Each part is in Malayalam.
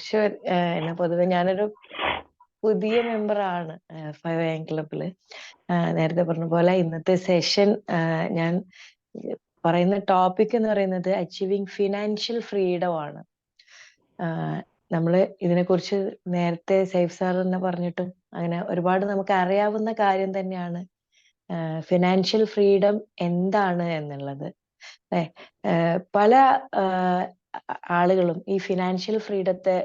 ഷുവർ. എന്നാ പൊതുവെ ഞാനൊരു പുതിയ മെമ്പറാണ് 5 AM ക്ലബില്. നേരത്തെ പറഞ്ഞ പോലെ ഇന്നത്തെ സെഷൻ ഞാൻ പറയുന്ന ടോപ്പിക് എന്ന് പറയുന്നത് അച്ചീവിങ് ഫിനാൻഷ്യൽ ഫ്രീഡം ആണ്. നമ്മള് ഇതിനെക്കുറിച്ച് നേരത്തെ സൈഫ് സാർ തന്നെ പറഞ്ഞിട്ടും അങ്ങനെ ഒരുപാട് നമുക്ക് അറിയാവുന്ന കാര്യം തന്നെയാണ് ഫിനാൻഷ്യൽ ഫ്രീഡം എന്താണ് എന്നുള്ളത്. പല ആളുകളും ഈ ഫിനാൻഷ്യൽ ഫ്രീഡത്തെ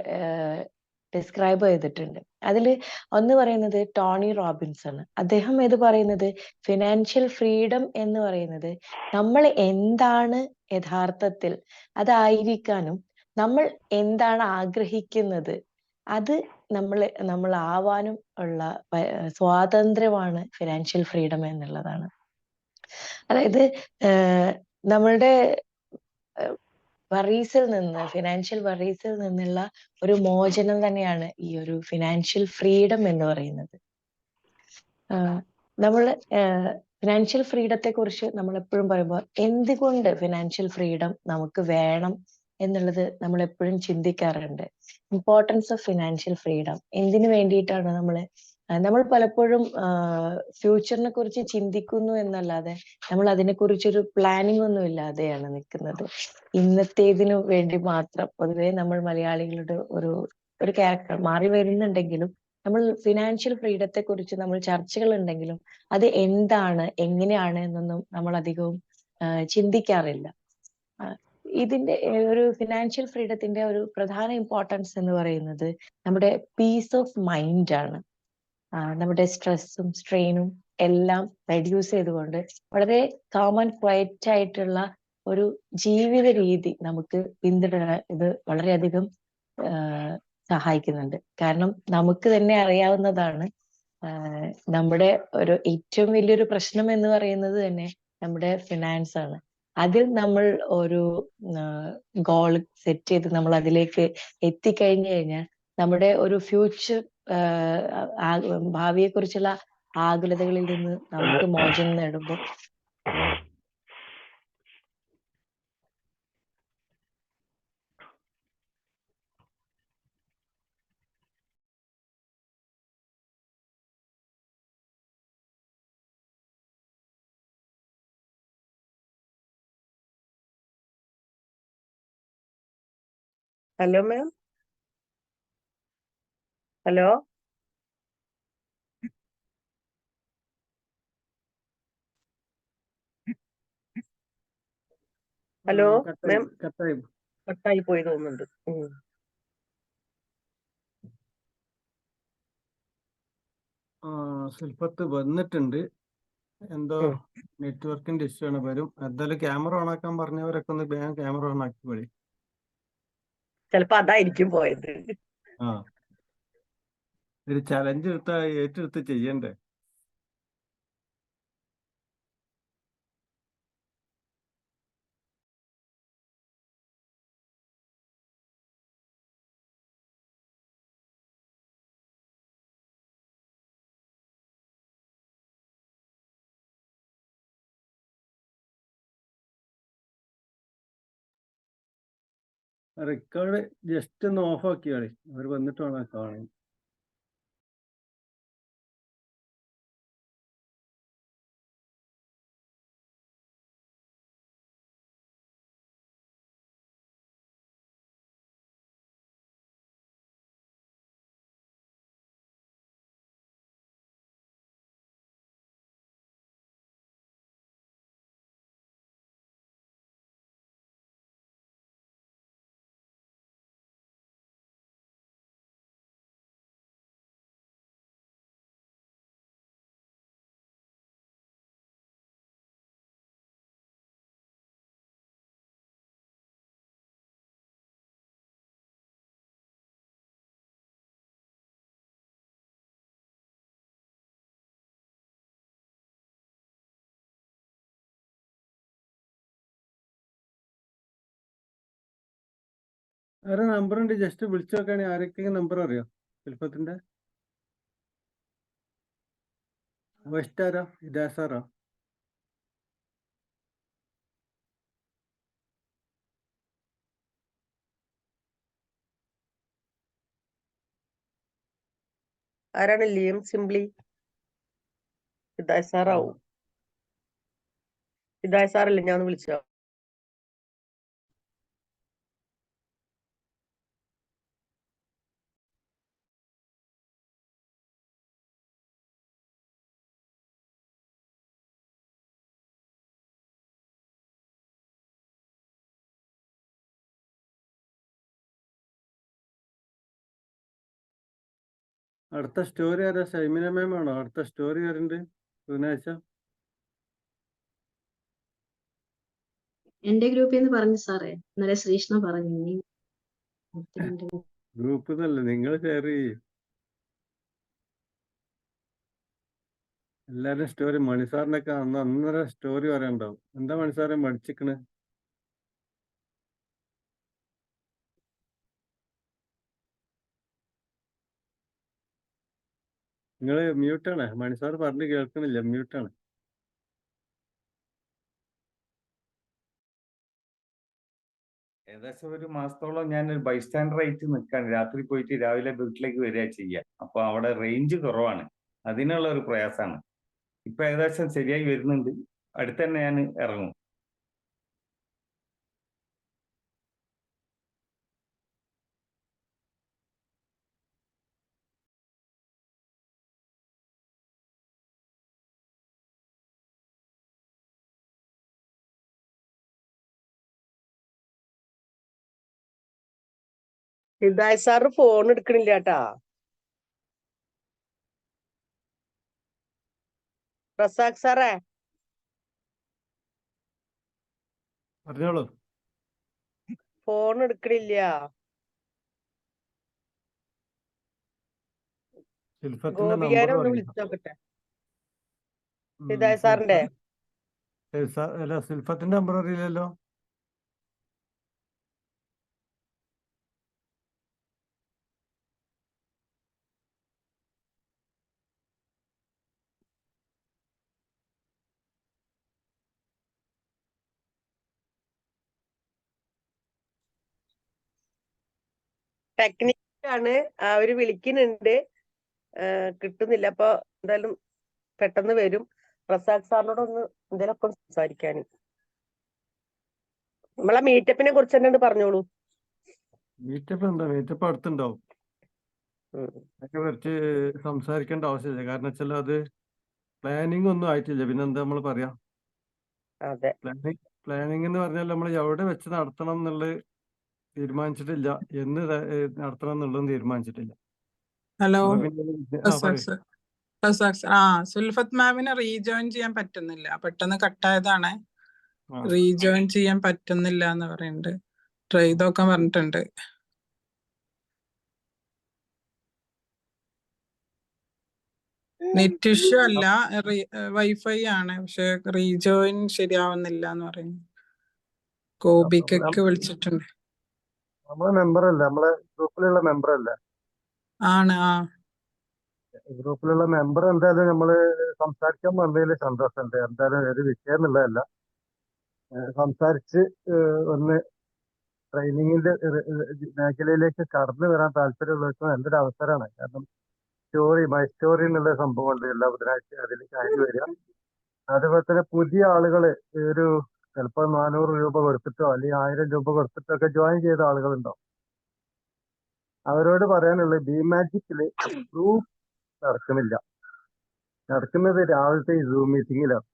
ഡിസ്ക്രൈബ് ചെയ്തിട്ടുണ്ട്. അതിൽ ഒന്ന് പറയുന്നത് ടോണി റോബിൻസ് ആണ്. അദ്ദേഹം ഇത് പറയുന്നത് ഫിനാൻഷ്യൽ ഫ്രീഡം എന്ന് പറയുന്നത് നമ്മൾ എന്താണ് യഥാർത്ഥത്തിൽ അതായിരിക്കാനും നമ്മൾ എന്താണ് ആഗ്രഹിക്കുന്നത് അത് നമ്മൾ ആവാനും ഉള്ള സ്വാതന്ത്ര്യമാണ് ഫിനാൻഷ്യൽ ഫ്രീഡം എന്നുള്ളതാണ്. അതായത് നമ്മളുടെ വറീസിൽ നിന്ന്, ഫിനാൻഷ്യൽ വറീസിൽ നിന്നുള്ള ഒരു മോചനം തന്നെയാണ് ഈ ഒരു ഫിനാൻഷ്യൽ ഫ്രീഡം എന്ന് പറയുന്നത്. നമ്മൾ ഫിനാൻഷ്യൽ ഫ്രീഡത്തെ കുറിച്ച് നമ്മൾ എപ്പോഴും പറയുമ്പോൾ എന്തുകൊണ്ട് ഫിനാൻഷ്യൽ ഫ്രീഡം നമുക്ക് വേണം എന്നുള്ളത് നമ്മൾ എപ്പോഴും ചിന്തിക്കാറുണ്ട്. ഇമ്പോർട്ടൻസ് ഓഫ് ഫിനാൻഷ്യൽ ഫ്രീഡം എന്തിനു വേണ്ടിയിട്ടാണ് നമ്മൾ പലപ്പോഴും ഫ്യൂച്ചറിനെ കുറിച്ച് ചിന്തിക്കുന്നു എന്നല്ലാതെ നമ്മൾ അതിനെക്കുറിച്ചൊരു പ്ലാനിങ് ഒന്നും ഇല്ലാതെയാണ് നിൽക്കുന്നത്. ഇന്നത്തേതിനു വേണ്ടി മാത്രം. പൊതുവെ നമ്മൾ മലയാളികളുടെ ഒരു ക്യാരക്ടർ മാറി വരുന്നുണ്ടെങ്കിലും നമ്മൾ ഫിനാൻഷ്യൽ ഫ്രീഡത്തെ കുറിച്ച് നമ്മൾ ചർച്ചകൾ ഉണ്ടെങ്കിലും അത് എന്താണ്, എങ്ങനെയാണ് എന്നൊന്നും നമ്മൾ അധികവും ചിന്തിക്കാറില്ല. ഇതിന്റെ ഒരു ഫിനാൻഷ്യൽ ഫ്രീഡത്തിന്റെ ഒരു പ്രധാന ഇമ്പോർട്ടൻസ് എന്ന് പറയുന്നത് നമ്മുടെ പീസ് ഓഫ് മൈൻഡ് ആണ്. നമ്മുടെ സ്ട്രെസ്സും സ്ട്രെയിനും എല്ലാം റെഡ്യൂസ് ചെയ്തുകൊണ്ട് വളരെ കാം ആൻഡ് ക്വയറ്റ് ആയിട്ടുള്ള ഒരു ജീവിത രീതി നമുക്ക് പിന്തുടരാൻ ഇത് വളരെയധികം സഹായിക്കുന്നുണ്ട്. കാരണം നമുക്ക് തന്നെ അറിയാവുന്നതാണ് നമ്മുടെ ഒരു ഏറ്റവും വലിയൊരു പ്രശ്നം എന്ന് പറയുന്നത് തന്നെ നമ്മുടെ ഫിനാൻസ് ആണ്. അതിൽ നമ്മൾ ഒരു ഗോൾ സെറ്റ് ചെയ്ത് നമ്മൾ അതിലേക്ക് എത്തിക്കഴിഞ്ഞു കഴിഞ്ഞാൽ നമ്മുടെ ഒരു ഫ്യൂച്ചർ ഭാവിയെ കുറിച്ചുള്ള ആകുലതകളിൽ നിന്ന് നമുക്ക് മോചനം നേടുമ്പോൾ hello ma'am. Hello hello ma'am, കട്ടായി പോയി തോന്നുന്നുണ്ട്. ശില്പത്ത് വന്നിട്ടുണ്ട്. എന്തോ നെറ്റ്വർക്കിന്റെ ഇഷ്യൂ ആണ്. വരും. എന്തായാലും ക്യാമറ ഓൺ ആക്കാൻ പറഞ്ഞവരൊക്കെ ഒന്ന് വേഗം ക്യാമറ ഓൺ ആക്കി പോയി. ചിലപ്പോ അതായിരിക്കും പോയത്. ഒരു ചലഞ്ച് ഏറ്റെടുത്ത് ചെയ്യണ്ടേ? റെക്കോർഡ് ജസ്റ്റ് ഒന്ന് ഓഫ് ആക്കിയാളി. അവർ വന്നിട്ട് വേണം കാണാൻ. ആരെ നമ്പർ ഉണ്ട്? ജസ്റ്റ് വിളിച്ചു നോക്കുകയാണെങ്കിൽ ആരൊക്കെയും നമ്പർ അറിയോ ശില്പത്തിന്റെ? വെസ്റ്റാരോ ഇദാസാറോ? ആരാണ് ലിയം സിംപ്ലി? ഹിദായ സാറാവും. ഹിദായ സാറല്ലേ ഞാൻ വിളിച്ചോ? അടുത്ത സ്റ്റോറി ആരാ? ഷൈമിന മാം ആണോ അടുത്ത സ്റ്റോറി ആരുണ്ട് ബുധനാഴ്ച? എന്റെ ഗ്രൂപ്പിൽ നിന്ന് പറഞ്ഞു സാറേ, ഇന്നലെ ശ്രീഷ്ണ പറഞ്ഞു. ഇനി ഗ്രൂപ്പ് എന്നല്ല, നിങ്ങൾ ഷെയർ ചെയ്യും. എല്ലാരും സ്റ്റോറി മണിസാറിനൊക്കെ അന്നേരം സ്റ്റോറി പറയാനുണ്ടാവും. എന്താ മണിസാറെ മടിച്ചിക്കണ്? നിങ്ങള് മ്യൂട്ടാണ്. മണിസാർ പറഞ്ഞു കേൾക്കണില്ല, മ്യൂട്ടാണ്. ഏകദേശം ഒരു മാസത്തോളം ഞാൻ ഒരു ബൈസ്റ്റാൻഡർ ആയിട്ട് നിൽക്കാണ്. രാത്രി പോയിട്ട് രാവിലെ വീട്ടിലേക്ക് വരിക ചെയ്യുക. അപ്പൊ അവിടെ റേഞ്ച് കുറവാണ്, അതിനുള്ള ഒരു പ്രയാസമാണ്. ഇപ്പൊ ഏകദേശം ശരിയായി വരുന്നുണ്ട്. അടുത്ത് തന്നെ ഞാൻ ഇറങ്ങും. ഹിദായ സാറ് ഫോൺ എടുക്കണില്ല കേട്ടാ. റസാഖ് സാറേ പറഞ്ഞോളൂ. ഫോൺ എടുക്കണില്ല. ശിൽഫത്തിന്റെ ഗോപികാരെ നമ്പർ ഒന്ന് പറയും. വിളിച്ചു നോക്കട്ടെ. ഹിദായ സാറിന്റെ അല്ല, ശിൽഫത്തിന്റെ നമ്പർ അറിയില്ലല്ലോ. ടെക്നിക്കാണ്, അവര് വിളിക്കുന്നുണ്ട്, കിട്ടുന്നില്ല. അപ്പൊ എന്തായാലും പെട്ടെന്ന് വരും. റസാഖ് സാറിനോട് ഒന്ന് എന്തെങ്കിലുമൊക്കെ സംസാരിക്കാന്. നമ്മളെ മീറ്റപ്പിനെ കുറിച്ച് തന്നെ പറഞ്ഞോളൂ. മീറ്റപ്പ് എന്താ? മീറ്റപ്പ് അടുത്തുണ്ടാവും. അതൊക്കെ കുറച്ച് സംസാരിക്കേണ്ട ആവശ്യമില്ല. കാരണം വെച്ചാൽ അത് പ്ലാനിങ് ഒന്നും ആയിട്ടില്ല. പിന്നെ എന്താ നമ്മൾ പറയാ? അതെ, പ്ലാനിങ് എന്ന് പറഞ്ഞാൽ നമ്മൾ എവിടെ വെച്ച് നടത്തണം എന്നുള്ളത് തീരുമാനിച്ചിട്ടില്ല. എന്ന് നടത്തണം എന്നുള്ളതും തീരുമാനിച്ചിട്ടില്ല. ഹലോ അപ്പൊ പിന്നെ സുൽഫത്ത് മാമിനെ റീജോയിൻ ചെയ്യാൻ പറ്റുന്നില്ല. പെട്ടെന്ന് കട്ടായതാണ്. ആ. റീജോയിൻ ചെയ്യാൻ പറ്റുന്നില്ല എന്ന് പറയുന്നുണ്ട്. ട്രൈ ചെയ്തൊക്കെ പറഞ്ഞിട്ടുണ്ട്. നെറ്റ് ഇഷ്യൂ അല്ല, വൈഫൈ ആണ്. പക്ഷെ റീജോയിൻ ശരിയാവുന്നില്ല എന്ന് പറയുന്നു. ഗോപിക്കൊക്കെ വിളിച്ചിട്ടുണ്ട്. നമ്മളെ മെമ്പറല്ലേ? നമ്മളെ ഗ്രൂപ്പിലുള്ള മെമ്പറല്ലേ? ആണ്. ഗ്രൂപ്പിലുള്ള മെമ്പർ എന്തായാലും നമ്മള് സംസാരിക്കാൻ വന്നതിൽ സന്തോഷമുണ്ട്. എന്തായാലും ഒരു വിഷയം എന്നുള്ളതല്ല, സംസാരിച്ച് ഒന്ന് ട്രെയിനിങ്ങിന്റെ മേഖലയിലേക്ക് കടന്നു വരാൻ താല്പര്യമുള്ളവർക്ക് നല്ലൊരു അവസരമാണ്. കാരണം മൈ സ്റ്റോറി എന്നുള്ള സംഭവമുണ്ട് എല്ലാ ബുധനാഴ്ച. അതിൽ കയറി വരിക. അതുപോലെ തന്നെ പുതിയ ആളുകള് ഒരു ചിലപ്പോൾ 400 രൂപ കൊടുത്തിട്ടോ അല്ലെങ്കിൽ 1000 രൂപ കൊടുത്തിട്ടോ ഒക്കെ ജോയിൻ ചെയ്ത ആളുകളുണ്ടാവും. അവരോട് പറയാനുള്ളത് ഡിമാജിക്കില് ഗ്രൂപ്പ് നടക്കുന്നില്ല. നടക്കുന്നത് രാവിലത്തെ ഈ സൂം മീറ്റിങ്ങിലാണ്.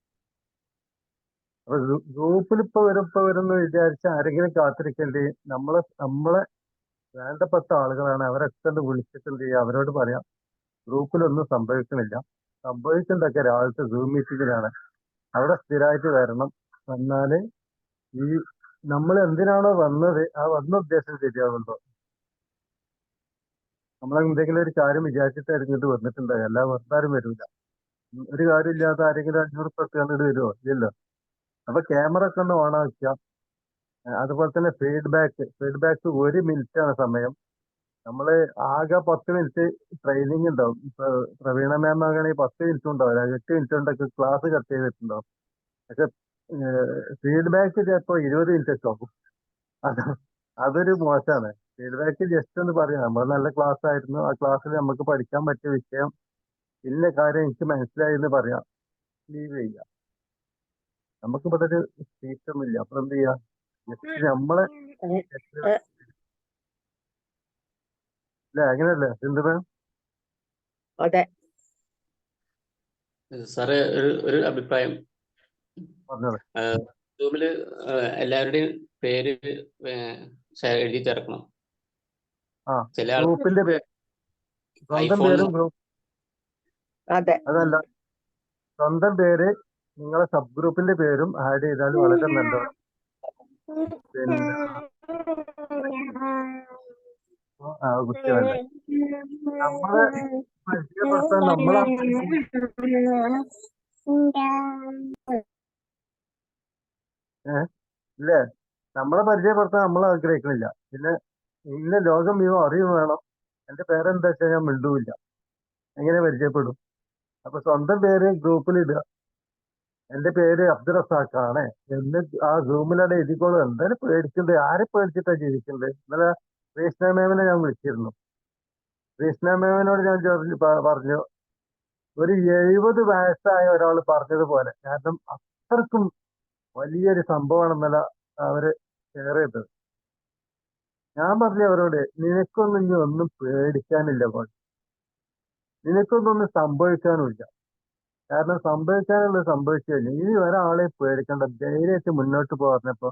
അപ്പൊ ഗ്രൂപ്പിൽ ഇപ്പൊ വരുമെന്ന് വിചാരിച്ച ആരെങ്കിലും കാത്തിരിക്കേണ്ടി. നമ്മളെ വേണ്ടപ്പെട്ട ആളുകളാണ്. അവരൊക്കെ ഒന്ന് വിളിച്ചിട്ടുണ്ട്. അവരോട് പറയാം ഗ്രൂപ്പിലൊന്നും സംഭവിക്കുന്നില്ല. സംഭവിക്കുന്നതൊക്കെ രാവിലത്തെ സൂം മീറ്റിങ്ങിലാണ്. അവിടെ സ്ഥിരമായിട്ട് വരണം. വന്നാല് ഈ നമ്മൾ എന്തിനാണോ വന്നത് ആ വന്ന ഉദ്ദേശം ശരിയാവുന്നുണ്ടോ? നമ്മളെന്തെങ്കിലും ഒരു കാര്യം വിചാരിച്ചിട്ട് ഇറങ്ങിയിട്ട് വന്നിട്ടുണ്ടോ? എല്ലാ വെറുതാരും വരില്ല. ഒരു കാര്യമില്ലാതെ ആരെങ്കിലും 500 ഉറുപ്പിക കണ്ടിട്ട് വരുമോ? ഇല്ലല്ലോ. അപ്പൊ ക്യാമറ ഒക്കെ ഒന്ന് ഓൺ ആക്കുക. അതുപോലെ തന്നെ ഫീഡ്ബാക്ക് 1 മിനിറ്റ് ആണ് സമയം. നമ്മള് ആകെ 10 മിനിറ്റ് ട്രെയിനിങ് ഉണ്ടാവും. ഇപ്പൊ പ്രവീണ മാം ആകണമെങ്കിൽ 10 മിനിറ്റ് ഉണ്ടാവില്ല, 8 മിനിറ്റ് കൊണ്ടൊക്കെ ക്ലാസ് കട്ട് ചെയ്തിട്ടുണ്ടാവും. പക്ഷെ ഫീഡ്ബാക്ക് ചിലപ്പോ 20 മിനിറ്റ് ഒക്കെ ആകും. അതൊരു മോശമാണ്. ഫീഡ്ബാക്ക് ജസ്റ്റ് ഒന്ന് പറയാം. നമ്മൾ നല്ല ക്ലാസ് ആയിരുന്നു, ആ ക്ലാസ്സിൽ നമുക്ക് പഠിക്കാൻ പറ്റിയ വിഷയം ഇന്ന കാര്യം എനിക്ക് മനസ്സിലായി എന്ന് പറയാം, ലീവ് ചെയ്യാം. നമുക്കിവിടെ ഒരു സീറ്റൊന്നുമില്ല, അപ്പൊ എന്ത് ചെയ്യാം, ജസ്റ്റ് നമ്മളെ അല്ലേ, അങ്ങനെയല്ലേ സിന്ധു? അതെ. സാറേ ഒരു അഭിപ്രായം. പറഞ്ഞോളെ. സൂമില് എല്ലാവരുടെയും പേര് എഴുതി ചേർക്കണം. ആ ചില ഗ്രൂപ്പിന്റെ പേര്, സ്വന്തം ഐഫോൺ പേരും ഗ്രൂപ്പ്, അതെ. അതല്ല സ്വന്തം പേര് നിങ്ങളെ സബ് ഗ്രൂപ്പിന്റെ പേരും ആഡ് ചെയ്താൽ വളരെ നല്ലതാണ്. പിന്നെ കുട്ടികളല്ലേ നമ്മളെ പരിചയപ്പെടുത്താൻ നമ്മളെ ഇല്ലേ, നമ്മളെ പരിചയപ്പെടുത്താൻ നമ്മൾ ആഗ്രഹിക്കുന്നില്ല. പിന്നെ ഇന്ന ലോകം മുഴുവൻ അറിയും വേണം. എന്റെ പേരെന്താ വെച്ചാൽ ഞാൻ മിണ്ടൂല്ല, എങ്ങനെ പരിചയപ്പെടും? അപ്പൊ സ്വന്തം പേര് ഗ്രൂപ്പിൽ ഇടുക, എന്റെ പേര് അബ്ദുറസാഖാണ് എന്ന് ആ ഗ്രൂമിലൂടെ എഴുതിക്കോളും. എന്തായാലും പേടിക്കണ്ടേ, ആരെ പേടിച്ചിട്ടാ ജീവിക്കണ്ടേ? ഇന്നലെ കൃഷ്ണ മേമനെ ഞാൻ വിളിച്ചിരുന്നു. കൃഷ്ണ മേമനോട് ഞാൻ പറഞ്ഞു, ഒരു 70 വയസ്സായ ഒരാൾ പറഞ്ഞതുപോലെ, കാരണം അത്രക്കും വലിയൊരു സംഭവമാണെന്നല്ല അവര് ഷെയർ ചെയ്തത്. ഞാൻ പറഞ്ഞു അവരോട്, നിനക്കൊന്നും ഇനി ഒന്നും പേടിക്കാനില്ല പോലെ, നിനക്കൊന്നും സംഭവിക്കാനുമില്ല. കാരണം സംഭവിക്കാനുള്ളത് സംഭവിച്ചു കഴിഞ്ഞു. ഇനി ഒരാളെ പേടിക്കേണ്ട, ധൈര്യമായിട്ട് മുന്നോട്ട് പറഞ്ഞപ്പോ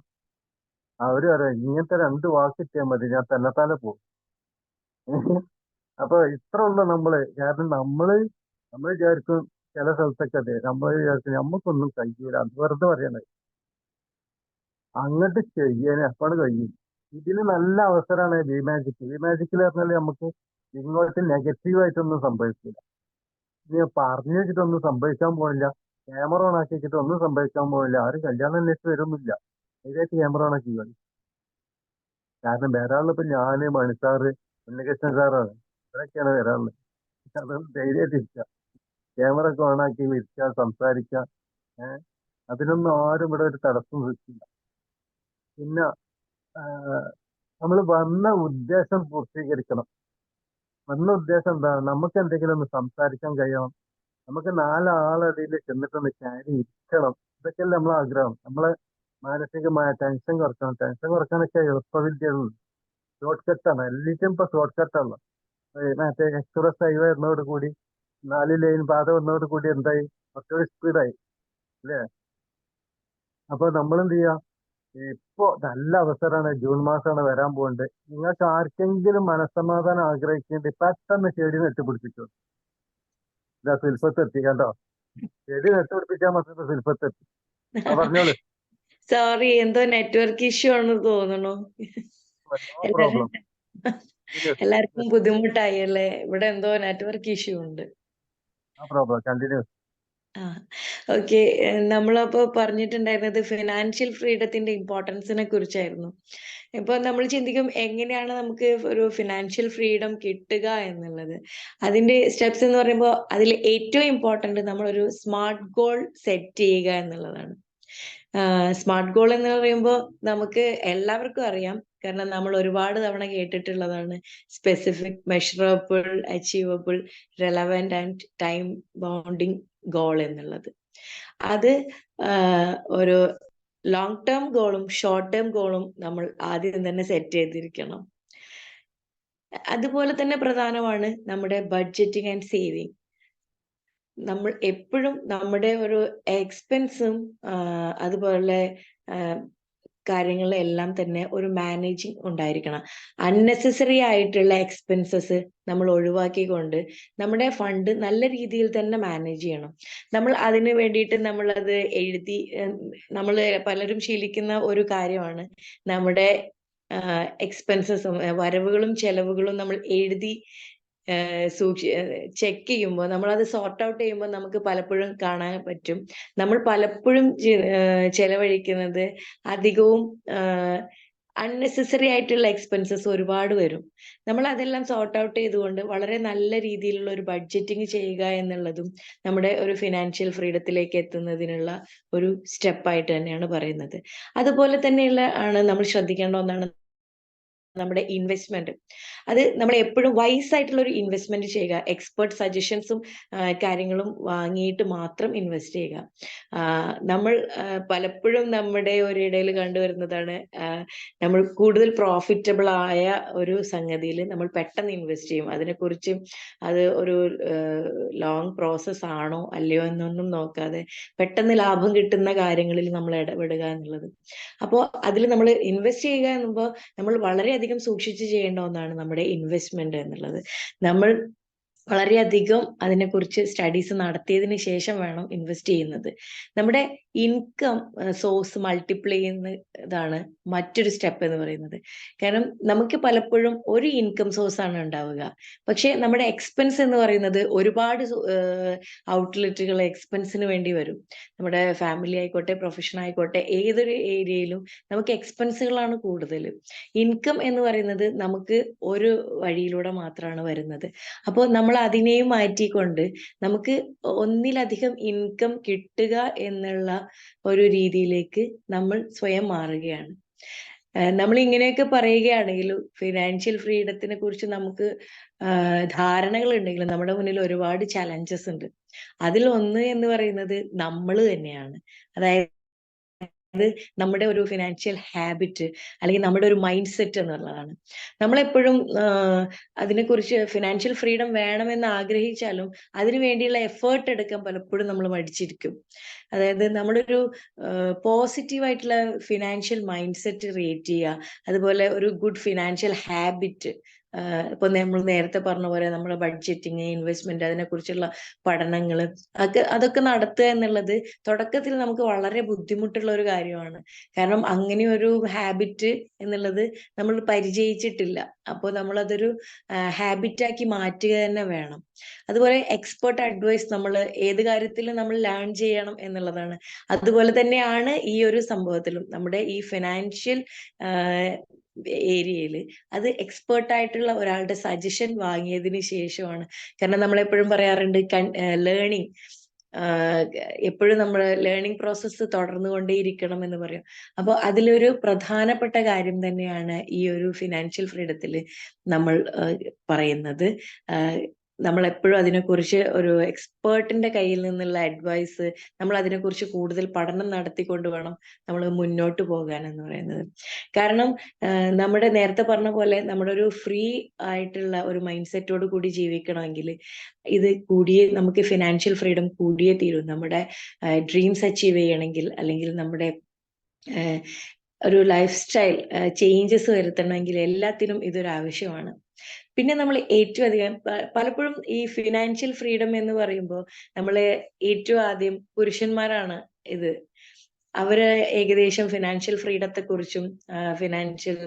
അവര് പറയാം, ഇങ്ങനത്തെ 2 വാക്ക് കിട്ടിയാൽ മതി, ഞാൻ തന്നെത്താനെ പോകും. അപ്പൊ ഇത്ര ഉള്ള നമ്മള്, കാരണം നമ്മൾ വിചാരിക്കും ചില സ്ഥലത്തൊക്കെ അതെ, നമ്മൾ വിചാരിക്കും നമുക്കൊന്നും കഴിയൂല, അത് വെറുതെ പറയണേ. അങ്ങോട്ട് ചെയ്യാൻ അപ്പാണ് കഴിയും. ഇതിന് നല്ല അവസരമാണ് വിമാജിക്. വിമാജിക്കിൽ പറഞ്ഞാൽ നമുക്ക് ഇങ്ങോട്ട് നെഗറ്റീവായിട്ടൊന്നും സംഭവിക്കില്ല. ഇനി പറഞ്ഞു വെച്ചിട്ടൊന്നും സംഭവിക്കാൻ പോണില്ല, ക്യാമറ ഓൺ ആക്കി വെച്ചിട്ട് ഒന്നും സംഭവിക്കാൻ പോണില്ല. ആരും കല്യാണം അന്വേഷിച്ച് വരുന്നില്ല, ഇതായിട്ട് ക്യാമറ ഓൺ ആക്കി കളി. കാരണം വരാനുള്ളപ്പോ ഞാന്, മണിസാറ്, ഉണ്ണികൃഷ്ണൻ സാറാണ്, ഇവരൊക്കെയാണ് വരാനുള്ളത്. അതുകൊണ്ട് ധൈര്യമായിട്ട് ഇരിക്കുക, ക്യാമറ ഒക്കെ ഓൺ ആക്കി ഇരിക്കുക, സംസാരിക്കുക. അതിനൊന്നും ആരും ഇവിടെ ഒരു തടസ്സം വെച്ചില്ല. പിന്നെ നമ്മൾ വന്ന ഉദ്ദേശം പൂർത്തീകരിക്കണം. വന്ന ഉദ്ദേശം എന്താണ്? നമുക്ക് എന്തെങ്കിലും ഒന്ന് സംസാരിക്കാൻ കഴിയണം, നമുക്ക് 4 ആളടിയിൽ ചെന്നിട്ടൊന്ന് കയറി ഇരിക്കണം. ഇതൊക്കെയല്ലേ നമ്മളെ ആഗ്രഹം. നമ്മളെ മാനസികമായ ടെൻഷൻ കുറക്കണം. ടെൻഷൻ കുറക്കാനൊക്കെ എളുപ്പവിദ്യയാണ്, ഷോർട്ട് കട്ടാണ്. എല്ലാം ഇപ്പൊ ഷോർട്ട് കട്ടാണ്. മറ്റേ എക്സ്പ്രസ് ഹൈവേ വരുന്നതോട് കൂടി, 4 ലൈൻ പാത വന്നതോട് കൂടി എന്തായി, കുറച്ചുകൂടി സ്പീഡായി അല്ലേ? അപ്പൊ നമ്മൾ എന്ത് ചെയ്യാ, ഇപ്പൊ നല്ല അവസരമാണ്, ജൂൺ മാസമാണ് വരാൻ പോകുന്നത്. നിങ്ങൾക്ക് ആർക്കെങ്കിലും മനസ്സമാധാനം ആഗ്രഹിക്കുന്നുണ്ട്, പെട്ടെന്ന് ചെടി നട്ടുപിടിപ്പിച്ചു. ഇതാ ശില്പത്ത് എത്തി കണ്ടോ, ചെടി നട്ടുപിടിപ്പിച്ചാൽ മാത്രമേ ശില്പത്ത് എത്തി. പറഞ്ഞോളൂ. സോറി, എന്തോ നെറ്റ്വർക്ക് ഇഷ്യൂ ആണെന്ന് തോന്നുന്നു. പ്രോബ്ലം. എല്ലാവർക്കും ബുദ്ധിമുട്ടായല്ലേ, ഇവിടെ എന്തോ നെറ്റ്വർക്ക് ഇഷ്യൂ ഉണ്ട്. Problem continue. ഓക്കെ, നമ്മളപ്പോ പറഞ്ഞിട്ടുണ്ടായിരുന്നത് ഫിനാൻഷ്യൽ ഫ്രീഡത്തിന്റെ ഇമ്പോർട്ടൻസിനെ കുറിച്ചായിരുന്നു. ഇപ്പൊ നമ്മൾ ചിന്തിക്കും എങ്ങനെയാണ് നമുക്ക് ഒരു ഫിനാൻഷ്യൽ ഫ്രീഡം കിട്ടുക എന്നുള്ളത്. അതിന്റെ സ്റ്റെപ്സ് എന്ന് പറയുമ്പോൾ അതിൽ ഏറ്റവും ഇമ്പോർട്ടന്റ് നമ്മളൊരു സ്മാർട്ട് ഗോൾ സെറ്റ് ചെയ്യുക എന്നുള്ളതാണ്. സ്മാർട്ട് ഗോൾ എന്ന് പറയുമ്പോൾ നമുക്ക് എല്ലാവർക്കും അറിയാം, കാരണം നമ്മൾ ഒരുപാട് തവണ കേട്ടിട്ടുള്ളതാണ്. Specific, measurable, achievable, relevant and time bounding goal എന്നുള്ളത്. അത് ഒരു ലോങ് ടേം ഗോളും ഷോർട്ട് ടേം ഗോളും നമ്മൾ ആദ്യം തന്നെ സെറ്റ് ചെയ്തിരിക്കണം. അതുപോലെ തന്നെ പ്രധാനമാണ് നമ്മുടെ ബഡ്ജറ്റിംഗ് ആൻഡ് സേവിങ്. നമ്മൾ എപ്പോഴും നമ്മുടെ ഒരു എക്സ്പെൻസും അതുപോലെ കാര്യങ്ങളെല്ലാം തന്നെ ഒരു മാനേജിങ് ഉണ്ടായിരിക്കണം. അൺനെസസറി ആയിട്ടുള്ള എക്സ്പെൻസസ് നമ്മൾ ഒഴിവാക്കിക്കൊണ്ട് നമ്മുടെ ഫണ്ട് നല്ല രീതിയിൽ തന്നെ മാനേജ് ചെയ്യണം. നമ്മൾ അതിന് വേണ്ടിയിട്ട് നമ്മളത് എഴുതി, നമ്മൾ പലരും ശീലിക്കുന്ന ഒരു കാര്യമാണ് നമ്മുടെ എക്സ്പെൻസസും വരവുകളും ചെലവുകളും നമ്മൾ എഴുതി ചെക്ക് ചെയ്യുമ്പോൾ, നമ്മളത് സോർട്ട് ഔട്ട് ചെയ്യുമ്പോൾ നമുക്ക് പലപ്പോഴും കാണാൻ പറ്റും, നമ്മൾ പലപ്പോഴും ചെലവഴിക്കുന്നത് അധികവും അൺനെസസറി ആയിട്ടുള്ള എക്സ്പെൻസസ് ഒരുപാട് വരും. നമ്മൾ അതെല്ലാം സോർട്ട് ഔട്ട് ചെയ്തുകൊണ്ട് വളരെ നല്ല രീതിയിലുള്ള ഒരു ബഡ്ജറ്റിംഗ് ചെയ്യുക എന്നുള്ളതും നമ്മുടെ ഒരു ഫിനാൻഷ്യൽ ഫ്രീഡത്തിലേക്ക് എത്തുന്നതിനുള്ള ഒരു സ്റ്റെപ്പായിട്ട് തന്നെയാണ് പറയുന്നത്. അതുപോലെ തന്നെയുള്ള ആണ് നമ്മൾ ശ്രദ്ധിക്കേണ്ട ഒന്നാണ് നമ്മുടെ ഇൻവെസ്റ്റ്മെന്റ്. അത് നമ്മൾ എപ്പോഴും വൈസ് ആയിട്ടുള്ള ഒരു ഇൻവെസ്റ്റ്മെന്റ് ചെയ്യുക. എക്സ്പേർട്ട് സജഷൻസും കാര്യങ്ങളും വാങ്ങിയിട്ട് മാത്രം ഇൻവെസ്റ്റ് ചെയ്യുക. നമ്മൾ പലപ്പോഴും നമ്മുടെ ഒരിടയിൽ കണ്ടുവരുന്നതാണ്, നമ്മൾ കൂടുതൽ പ്രോഫിറ്റബിൾ ആയ ഒരു സംഗതിയിൽ നമ്മൾ പെട്ടെന്ന് ഇൻവെസ്റ്റ് ചെയ്യും. അതിനെക്കുറിച്ച് അത് ഒരു ലോങ് പ്രോസസ് ആണോ അല്ലയോ എന്നൊന്നും നോക്കാതെ പെട്ടെന്ന് ലാഭം കിട്ടുന്ന കാര്യങ്ങളിൽ നമ്മൾ ഇടപെടുക എന്നുള്ളത്. അപ്പോൾ അതിൽ നമ്മൾ ഇൻവെസ്റ്റ് ചെയ്യുക എന്നുമ്പോൾ നമ്മൾ വളരെയധികം സൂക്ഷിച്ച് ചെയ്യേണ്ട ഒന്നാണ് നമ്മുടെ ഇൻവെസ്റ്റ്മെന്റ് എന്നുള്ളത്. നമ്മൾ വളരെയധികം അതിനെക്കുറിച്ച് സ്റ്റഡീസ് നടത്തിയതിന് ശേഷം വേണം ഇൻവെസ്റ്റ് ചെയ്യുന്നത്. നമ്മുടെ ഇൻകം സോഴ്സ് മൾട്ടിപ്ലൈ ചെയ്യുന്നതാണ് മറ്റൊരു സ്റ്റെപ്പ് എന്ന് പറയുന്നത്. കാരണം നമുക്ക് പലപ്പോഴും ഒരു ഇൻകം സോഴ്സ് ആണ് ഉണ്ടാവുക, പക്ഷെ നമ്മുടെ എക്സ്പെൻസ് എന്ന് പറയുന്നത് ഒരുപാട് ഔട്ട്ലെറ്റുകൾ എക്സ്പെൻസിന് വേണ്ടി വരും. നമ്മുടെ ഫാമിലി ആയിക്കോട്ടെ, പ്രൊഫഷൻ ആയിക്കോട്ടെ, ഏതൊരു ഏരിയയിലും നമുക്ക് എക്സ്പെൻസുകളാണ് കൂടുതൽ. ഇൻകം എന്ന് പറയുന്നത് നമുക്ക് ഒരു വഴിയിലൂടെ മാത്രമാണ് വരുന്നത്. അപ്പോൾ നമ്മൾ അതിനെയും മാറ്റിക്കൊണ്ട് നമുക്ക് ഒന്നിലധികം ഇൻകം കിട്ടുക എന്നുള്ള ഒരു രീതിയിലേക്ക് നമ്മൾ സ്വയം മാറുകയാണ്. നമ്മൾ ഇങ്ങനെയൊക്കെ പറയുകയാണെങ്കിലും ഫിനാൻഷ്യൽ ഫ്രീഡത്തിനെ കുറിച്ച് നമുക്ക് ധാരണകൾ ഉണ്ടെങ്കിലും നമ്മുടെ മുന്നിൽ ഒരുപാട് ചലഞ്ചസ് ഉണ്ട്. അതിൽ ഒന്ന് എന്ന് പറയുന്നത് നമ്മൾ തന്നെയാണ്. അതായത് നമ്മുടെ ഒരു ഫിനാൻഷ്യൽ ഹാബിറ്റ് അല്ലെങ്കിൽ നമ്മുടെ ഒരു മൈൻഡ് സെറ്റ് എന്നുള്ളതാണ്. നമ്മളെപ്പോഴും അതിനെക്കുറിച്ച് ഫിനാൻഷ്യൽ ഫ്രീഡം വേണമെന്ന് ആഗ്രഹിച്ചാലും അതിനു വേണ്ടിയുള്ള എഫേർട്ട് എടുക്കാൻ പലപ്പോഴും നമ്മൾ മടിച്ചിരിക്കും. അതായത് നമ്മളൊരു പോസിറ്റീവായിട്ടുള്ള ഫിനാൻഷ്യൽ മൈൻഡ് സെറ്റ് ക്രിയേറ്റ് ചെയ്യുക, അതുപോലെ ഒരു ഗുഡ് ഫിനാൻഷ്യൽ ഹാബിറ്റ്. ഇപ്പൊ നമ്മൾ നേരത്തെ പറഞ്ഞ പോലെ നമ്മുടെ ബഡ്ജറ്റിങ്, ഇൻവെസ്റ്റ്മെന്റ്, അതിനെക്കുറിച്ചുള്ള പഠനങ്ങൾ അതൊക്കെ നടത്തുക എന്നുള്ളത് തുടക്കത്തിൽ നമുക്ക് വളരെ ബുദ്ധിമുട്ടുള്ള ഒരു കാര്യമാണ്. കാരണം അങ്ങനെ ഒരു ഹാബിറ്റ് എന്നുള്ളത് നമ്മൾ പരിചയിച്ചിട്ടില്ല. അപ്പോൾ നമ്മളതൊരു ഹാബിറ്റാക്കി മാറ്റുക തന്നെ വേണം. അതുപോലെ എക്സ്പേർട്ട് അഡ്വൈസ് നമ്മൾ ഏത് കാര്യത്തിലും നമ്മൾ ലേൺ ചെയ്യണം എന്നുള്ളതാണ്. അതുപോലെ തന്നെയാണ് ഈ ഒരു സംഭവത്തിലും നമ്മുടെ ഈ ഫിനാൻഷ്യൽ ഏരിയയിൽ അത് എക്സ്പേർട്ട് ആയിട്ടുള്ള ഒരാളുടെ സജഷൻ വാങ്ങിയതിന് ശേഷമാണ്. കാരണം നമ്മളെപ്പോഴും പറയാറുണ്ട് ലേണിംഗ്, എപ്പോഴും നമ്മൾ ലേണിംഗ് പ്രോസസ്സ് തുടർന്നുകൊണ്ടേയിരിക്കണം എന്ന് പറയും. അപ്പോൾ അതിലൊരു പ്രധാനപ്പെട്ട കാര്യം തന്നെയാണ് ഈ ഒരു ഫിനാൻഷ്യൽ ഫ്രീഡത്തിൽ നമ്മൾ പറയുന്നത്. നമ്മൾ എപ്പോഴും അതിനെക്കുറിച്ച് ഒരു എക്സ്പേർട്ടിന്റെ കയ്യിൽ നിന്നുള്ള അഡ്വൈസ്, നമ്മൾ അതിനെക്കുറിച്ച് കൂടുതൽ പഠനം നടത്തിക്കൊണ്ട് വേണം നമ്മൾ മുന്നോട്ട് പോകാൻ എന്ന് പറയുന്നത്. കാരണം നമ്മുടെ നേരത്തെ പറഞ്ഞ പോലെ നമ്മുടെ ഒരു ഫ്രീ ആയിട്ടുള്ള ഒരു മൈൻഡ് സെറ്റോട് കൂടി ജീവിക്കണമെങ്കിൽ ഇത് നമുക്ക് ഫിനാൻഷ്യൽ ഫ്രീഡം കൂടിയേ തീരും. നമ്മുടെ ഡ്രീംസ് അച്ചീവ് ചെയ്യണമെങ്കിൽ, അല്ലെങ്കിൽ നമ്മുടെ ഒരു ലൈഫ് സ്റ്റൈൽ ചേഞ്ചസ് വരുത്തണമെങ്കിൽ എല്ലാത്തിനും ഇതൊരു ആവശ്യമാണ്. പിന്നെ നമ്മൾ ഏറ്റവും അധികം പലപ്പോഴും ഈ ഫിനാൻഷ്യൽ ഫ്രീഡം എന്ന് പറയുമ്പോൾ നമ്മൾ ഏറ്റവും ആദ്യം പുരുഷന്മാരാണ് ഇത്. അവര് ഏകദേശം ഫിനാൻഷ്യൽ ഫ്രീഡത്തെ കുറിച്ചും ഫിനാൻഷ്യൽ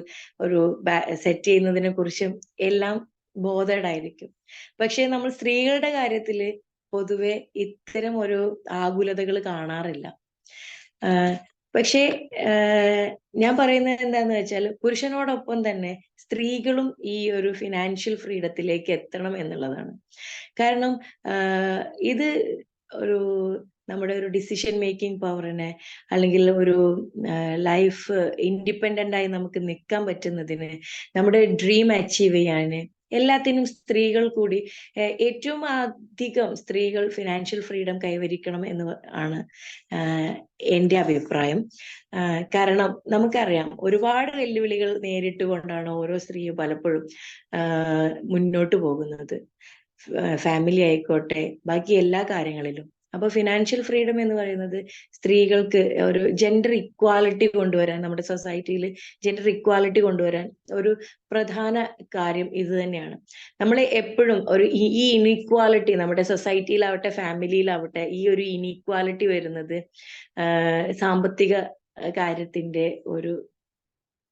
ഒരു സെറ്റ് ചെയ്യുന്നതിനെ കുറിച്ചും എല്ലാം ബോധേഡായിരിക്കും. പക്ഷെ നമ്മൾ സ്ത്രീകളുടെ കാര്യത്തില് പൊതുവെ ഇത്തരം ഒരു ആകുലതകൾ കാണാറില്ല. പക്ഷേ ഞാൻ പറയുന്നത് എന്താന്ന് വെച്ചാൽ, പുരുഷനോടൊപ്പം തന്നെ സ്ത്രീകളും ഈ ഒരു ഫിനാൻഷ്യൽ ഫ്രീഡത്തിലേക്ക് എത്തണം എന്നുള്ളതാണ്. കാരണം ഇത് ഒരു നമ്മുടെ ഒരു ഡിസിഷൻ മേക്കിംഗ് പവറിനെ, അല്ലെങ്കിൽ ഒരു ലൈഫ് ഇൻഡിപെൻഡന്റ് ആയി നമുക്ക് നിൽക്കാൻ പറ്റുന്നതിന്, നമ്മുടെ ഡ്രീം അച്ചീവ് ചെയ്യാന് എല്ലാത്തിനും സ്ത്രീകൾ കൂടി, ഏറ്റവും അധികം സ്ത്രീകൾ ഫിനാൻഷ്യൽ ഫ്രീഡം കൈവരിക്കണം എന്ന് ആണ് എൻ്റെ അഭിപ്രായം. കാരണം നമുക്കറിയാം ഒരുപാട് വെല്ലുവിളികൾ നേരിട്ടുകൊണ്ടാണ് ഓരോ സ്ത്രീയും പലപ്പോഴും മുന്നോട്ട് പോകുന്നത്. ഫാമിലി ആയിക്കോട്ടെ, ബാക്കി എല്ലാ കാര്യങ്ങളിലും. അപ്പൊ ഫിനാൻഷ്യൽ ഫ്രീഡം എന്ന് പറയുന്നത് സ്ത്രീകൾക്ക് ഒരു ജെൻഡർ ഇക്വാലിറ്റി കൊണ്ടുവരാൻ, നമ്മുടെ സൊസൈറ്റിയിൽ ജെൻഡർ ഇക്വാലിറ്റി കൊണ്ടുവരാൻ ഒരു പ്രധാന കാര്യം ഇത് തന്നെയാണ്. നമ്മൾ എപ്പോഴും ഈ ഇനീക്വാലിറ്റി നമ്മുടെ സൊസൈറ്റിയിലാവട്ടെ, ഫാമിലിയിലാവട്ടെ, ഈ ഒരു ഇനീക്വാലിറ്റി വരുന്നത് സാമ്പത്തിക കാര്യത്തിന്റെ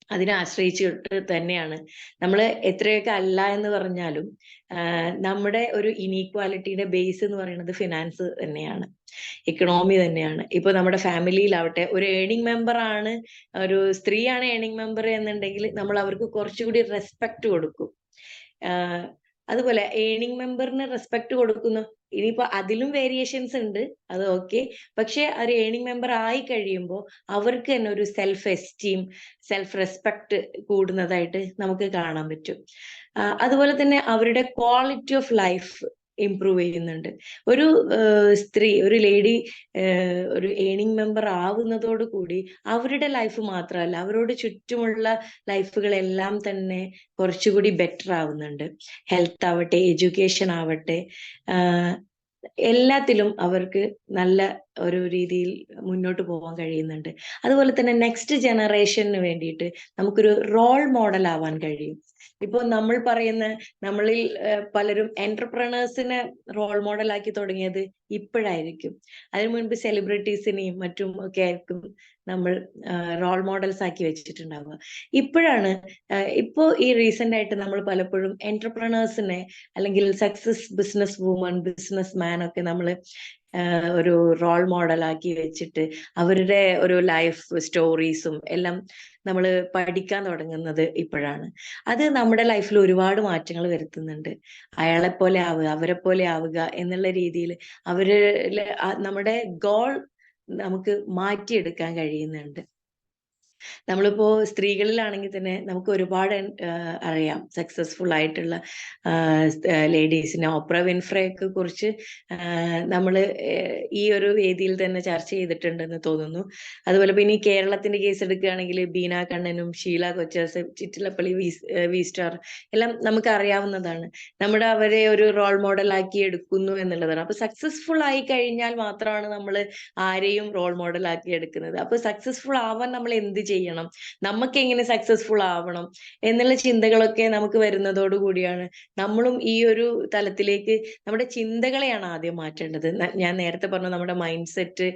അതിനെ ആശ്രയിച്ചിട്ട് തന്നെയാണ്. നമ്മൾ എത്രയൊക്കെ അല്ല എന്ന് പറഞ്ഞാലും നമ്മുടെ ഒരു ഇനീക്വാലിറ്റിയുടെ ബേസ് എന്ന് പറയുന്നത് ഫിനാൻസ് തന്നെയാണ്, ഇക്കണോമി തന്നെയാണ്. ഇപ്പൊ നമ്മുടെ ഫാമിലിയിലാവട്ടെ, ഒരു ഏണിംഗ് മെമ്പർ ആണ്, ഒരു സ്ത്രീയാണ് ഏണിംഗ് മെമ്പർ എന്നുണ്ടെങ്കിൽ നമ്മൾ അവർക്ക് കുറച്ചുകൂടി റെസ്പെക്ട് കൊടുക്കും. അതുപോലെ ഏണിംഗ് മെമ്പറിന് റെസ്പെക്ട് കൊടുക്കുന്നു ഇനിയിപ്പോ അതിലും വേരിയേഷൻസ് ഉണ്ട്, അത് ഓക്കെ. പക്ഷെ ഒരു ഏണിംഗ് മെമ്പർ ആയി കഴിയുമ്പോൾ അവർക്ക് തന്നെ ഒരു സെൽഫ് എസ്റ്റീം, സെൽഫ് റെസ്പെക്ട് കൂടുന്നതായിട്ട് നമുക്ക് കാണാൻ പറ്റും. അതുപോലെ തന്നെ അവരുടെ ക്വാളിറ്റി ഓഫ് ലൈഫ് ഇംപ്രൂവ് ചെയ്യുന്നുണ്ട്. ഒരു സ്ത്രീ, ഒരു ലേഡി ഒരു ഏണിംഗ് മെമ്പർ ആവുന്നതോട് കൂടി അവരുടെ ലൈഫ് മാത്രമല്ല, അവരോട് ചുറ്റുമുള്ള ലൈഫുകളെല്ലാം തന്നെ കുറച്ചുകൂടി ബെറ്റർ ആവുന്നുണ്ട്. ഹെൽത്ത് ആവട്ടെ, എഡ്യൂക്കേഷൻ ആവട്ടെ, എല്ലാത്തിലും അവർക്ക് നല്ല ഒരു രീതിയിൽ മുന്നോട്ട് പോകാൻ കഴിയുന്നുണ്ട്. അതുപോലെ തന്നെ നെക്സ്റ്റ് ജനറേഷന് വേണ്ടിയിട്ട് നമുക്കൊരു റോൾ മോഡൽ ആവാൻ കഴിയും. ഇപ്പൊ നമ്മൾ പറയുന്ന, നമ്മളിൽ പലരും എന്റർപ്രണേഴ്സിനെ റോൾ മോഡൽ ആക്കി തുടങ്ങിയത് ഇപ്പോഴായിരിക്കും. അതിനു മുൻപ് സെലിബ്രിറ്റീസിനെയും മറ്റും ഒക്കെ ആയിരിക്കും നമ്മൾ റോൾ മോഡൽസ് ആക്കി വെച്ചിട്ടുണ്ടാവുക. ഇപ്പോഴാണ് ഇപ്പോ ഈ റീസെന്റ് ആയിട്ട് നമ്മൾ പലപ്പോഴും എന്റർപ്രണേഴ്സിനെ അല്ലെങ്കിൽ success business woman, business man ഒക്കെ നമ്മൾ ഒരു റോൾ മോഡൽ ആക്കി വെച്ചിട്ട് അവരുടെ ഒരു ലൈഫ് സ്റ്റോറീസും എല്ലാം നമ്മൾ പഠിക്കാൻ തുടങ്ങുന്നത് ഇപ്പോഴാണ്. അത് നമ്മുടെ ലൈഫിൽ ഒരുപാട് മാറ്റങ്ങൾ വരുത്തുന്നുണ്ട്. അയാളെ പോലെ ആവുക, അവരെ പോലെ ആവുക എന്നുള്ള രീതിയിൽ അവര് നമ്മുടെ ഗോൾ നമുക്ക് മാറ്റിയെടുക്കാൻ കഴിയുന്നുണ്ട്. നമ്മളിപ്പോ സ്ത്രീകളിലാണെങ്കിൽ തന്നെ നമുക്ക് ഒരുപാട് അറിയാം സക്സസ്ഫുൾ ആയിട്ടുള്ള ലേഡീസിനെ. ഓപ്ര വിൻഫ്രേയെ കുറിച്ച് നമ്മൾ ഈ ഒരു വേദിയിൽ തന്നെ ചർച്ച ചെയ്തിട്ടുണ്ടെന്ന് തോന്നുന്നു. അതുപോലെ പിന്നെ ഈ കേരളത്തിന്റെ കേസ് എടുക്കുകയാണെങ്കിൽ ബീന കണ്ണനും ഷീല കൊച്ചാസ്, ചിറ്റിലപ്പള്ളി വി സ്റ്റാർ എല്ലാം നമുക്ക് അറിയാവുന്നതാണ്. നമ്മുടെ അവരെ ഒരു റോൾ മോഡൽ ആക്കി എടുക്കുന്നു എന്നുള്ളതാണ്. അപ്പൊ സക്സസ്ഫുൾ ആയി കഴിഞ്ഞാൽ മാത്രമാണ് നമ്മൾ ആരെയും റോൾ മോഡൽ ആക്കി എടുക്കുന്നത്. അപ്പൊ സക്സസ്ഫുൾ ആവാൻ നമ്മൾ എന്ത് ചെയ്യണം, നമുക്ക് എങ്ങനെ സക്സസ്ഫുൾ ആവണം എന്നുള്ള ചിന്തകളൊക്കെ നമുക്ക് വരുന്നതോടു കൂടിയാണ് നമ്മളും ഈ ഒരു തലത്തിലേക്ക് നമ്മുടെ ചിന്തകളെയാണ് ആദ്യം മാറ്റേണ്ടത്. ഞാൻ നേരത്തെ പറഞ്ഞു നമ്മുടെ മൈൻഡ് സെറ്റ്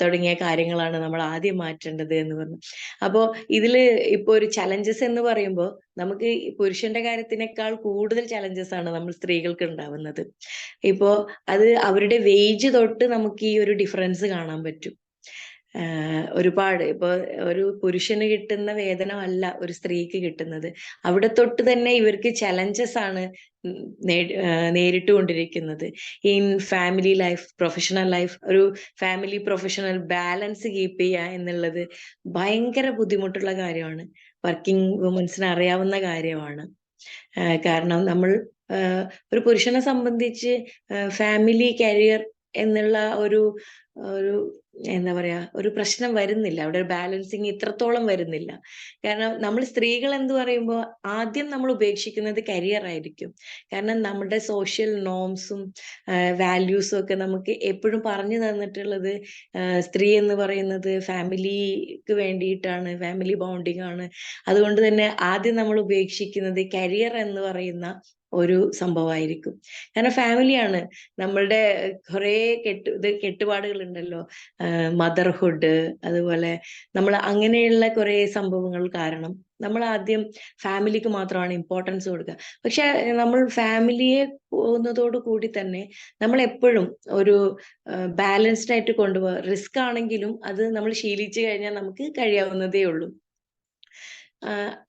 തുടങ്ങിയ കാര്യങ്ങളാണ് നമ്മൾ ആദ്യം മാറ്റേണ്ടത് എന്ന് പറഞ്ഞു. അപ്പോ ഇതില് ഇപ്പൊ ഒരു ചലഞ്ചസ് എന്ന് പറയുമ്പോൾ നമുക്ക് പുരുഷന്റെ കാര്യത്തിനേക്കാൾ കൂടുതൽ ചലഞ്ചസ് ആണ് നമ്മൾ സ്ത്രീകൾക്ക് ഉണ്ടാവുന്നത്. ഇപ്പോ അത് അവരുടെ വേജ് തൊട്ട് നമുക്ക് ഈ ഒരു ഡിഫറൻസ് കാണാൻ പറ്റും. ഒരുപാട് ഇപ്പൊ ഒരു പുരുഷന് കിട്ടുന്ന വേതനമല്ല ഒരു സ്ത്രീക്ക് കിട്ടുന്നത്. അവിടെ തൊട്ട് തന്നെ ഇവർക്ക് ചലഞ്ചസ് ആണ് നേരിട്ടുകൊണ്ടിരിക്കുന്നത്. In family life, professional life, ഒരു ഫാമിലി പ്രൊഫഷണൽ ബാലൻസ് കീപ്പ് ചെയ്യുക എന്നുള്ളത് ഭയങ്കര ബുദ്ധിമുട്ടുള്ള കാര്യമാണ്. വർക്കിംഗ് വുമൻസിന് അറിയാവുന്ന കാര്യമാണ്. കാരണം നമ്മൾ ഒരു പുരുഷനെ സംബന്ധിച്ച് ഫാമിലി കരിയർ എന്നുള്ള ഒരു എന്താ പറയാ, ഒരു പ്രശ്നം വരുന്നില്ല. അവിടെ ഒരു ബാലൻസിങ് ഇത്രത്തോളം വരുന്നില്ല. കാരണം നമ്മൾ സ്ത്രീകൾ എന്ന് പറയുമ്പോൾ ആദ്യം നമ്മൾ ഉപേക്ഷിക്കുന്നത് കരിയർ ആയിരിക്കും. കാരണം നമ്മുടെ സോഷ്യൽ നോംസും വാല്യൂസും ഒക്കെ നമുക്ക് എപ്പോഴും പറഞ്ഞു തന്നിട്ടുള്ളത് സ്ത്രീ എന്ന് പറയുന്നത് ഫാമിലിക്ക് വേണ്ടിയിട്ടാണ്, ഫാമിലി ബോണ്ടിങ് ആണ്. അതുകൊണ്ട് തന്നെ ആദ്യം നമ്മൾ ഉപേക്ഷിക്കുന്നത് കരിയർ എന്ന് പറയുന്ന ഒരു സംഭവമായിരിക്കും. കാരണം ഫാമിലിയാണ് നമ്മളുടെ കുറെ കെട്ടുപാടുകൾ ഉണ്ടല്ലോ, മദർഹുഡ്, അതുപോലെ നമ്മൾ അങ്ങനെയുള്ള കുറെ സംഭവങ്ങൾ കാരണം നമ്മൾ ആദ്യം ഫാമിലിക്ക് മാത്രമാണ് ഇമ്പോർട്ടൻസ് കൊടുക്കുക. പക്ഷെ നമ്മൾ ഫാമിലിയെ പോകുന്നതോട് കൂടി തന്നെ നമ്മൾ എപ്പോഴും ഒരു ബാലൻസ്ഡ് ആയിട്ട് കൊണ്ടുപോകുക. റിസ്ക് ആണെങ്കിലും അത് നമ്മൾ ശീലിച്ചു കഴിഞ്ഞാൽ നമുക്ക് കഴിയാവുന്നതേ ഉള്ളൂ.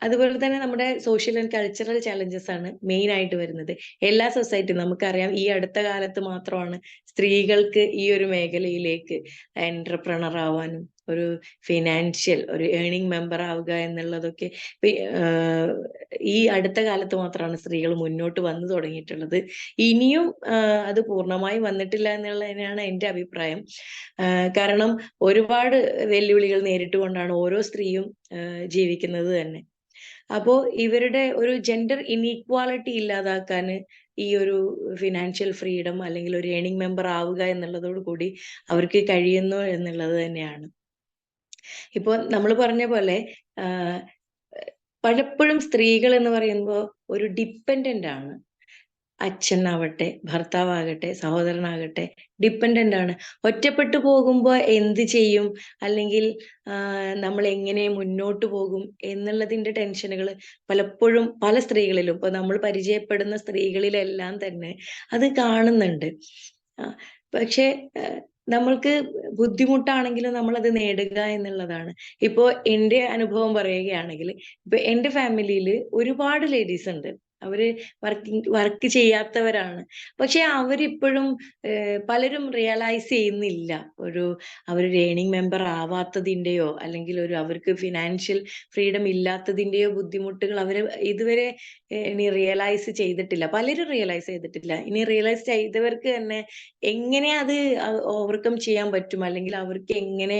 അതുപോലെ തന്നെ നമ്മുടെ സോഷ്യൽ ആൻഡ് കൾച്ചറൽ ചലഞ്ചസ് ആണ് മെയിൻ ആയിട്ട് വരുന്നത്. എല്ലാ സൊസൈറ്റി നമുക്കറിയാം, ഈ അടുത്ത കാലത്ത് മാത്രമാണ് സ്ത്രീകൾക്ക് ഈ ഒരു മേഖലയിലേക്ക് എന്റർപ്രണർ ആവാനും ഒരു ഫിനാൻഷ്യൽ ഒരു ഏണിംഗ് മെമ്പർ ആവുക എന്നുള്ളതൊക്കെ ഈ അടുത്ത കാലത്ത് മാത്രമാണ് സ്ത്രീകൾ മുന്നോട്ട് വന്നു തുടങ്ങിയിട്ടുള്ളത്. ഇനിയും അത് പൂർണ്ണമായി വന്നിട്ടില്ല എന്നുള്ളതിനാണ് എൻ്റെ അഭിപ്രായം. കാരണം ഒരുപാട് വെല്ലുവിളികൾ നേരിട്ടുകൊണ്ടാണ് ഓരോ സ്ത്രീയും ജീവിക്കുന്നത് തന്നെ. അപ്പോ ഇവരുടെ ഒരു ജെൻഡർ ഇനീക്വാലിറ്റി ഇല്ലാതാക്കാൻ ഈ ഒരു ഫിനാൻഷ്യൽ ഫ്രീഡം അല്ലെങ്കിൽ ഒരു ഏണിംഗ് മെമ്പർ ആവുക എന്നുള്ളതോട് കൂടി അവർക്ക് കഴിയുന്നു എന്നുള്ളത് തന്നെയാണ്. ഇപ്പൊ നമ്മൾ പറഞ്ഞ പോലെ പലപ്പോഴും സ്ത്രീകൾ എന്ന് പറയുമ്പോൾ ഒരു ഡിപ്പെൻഡന്റ് ആണ്. അച്ഛനാവട്ടെ, ഭർത്താവാകട്ടെ, സഹോദരനാകട്ടെ ഡിപ്പെൻഡന്റ് ആണ്. ഒറ്റപ്പെട്ടു പോകുമ്പോൾ എന്ത് ചെയ്യും, അല്ലെങ്കിൽ നമ്മൾ എങ്ങനെ മുന്നോട്ട് പോകും എന്നുള്ളതിന്റെ ടെൻഷനുകൾ പലപ്പോഴും പല സ്ത്രീകളിലും, ഇപ്പൊ നമ്മൾ പരിചയപ്പെടുന്ന സ്ത്രീകളിലെല്ലാം തന്നെ അത് കാണുന്നുണ്ട്. പക്ഷെ നമ്മൾക്ക് ബുദ്ധിമുട്ടാണെങ്കിലും നമ്മൾ അത് നേടുക എന്നുള്ളതാണ്. ഇപ്പോ എന്റെ അനുഭവം പറയുകയാണെങ്കിൽ, ഇപ്പൊ എന്റെ ഫാമിലിയിൽ ഒരുപാട് ലേഡീസ് ഉണ്ട്. അവര് വർക്ക് ചെയ്യാത്തവരാണ്. പക്ഷെ അവരിപ്പോഴും പലരും റിയലൈസ് ചെയ്യുന്നില്ല അവരൊരു ഏണിംഗ് മെമ്പർ ആവാത്തതിന്റെയോ അല്ലെങ്കിൽ അവർക്ക് ഫിനാൻഷ്യൽ ഫ്രീഡം ഇല്ലാത്തതിന്റെയോ ബുദ്ധിമുട്ടുകൾ അവര് ഇതുവരെ ഇനി റിയലൈസ് ചെയ്തിട്ടില്ല. പലരും റിയലൈസ് ചെയ്തിട്ടില്ല. ഇനി റിയലൈസ് ചെയ്തവർക്ക് തന്നെ എങ്ങനെ അത് ഓവർകം ചെയ്യാൻ പറ്റും, അല്ലെങ്കിൽ അവർക്ക് എങ്ങനെ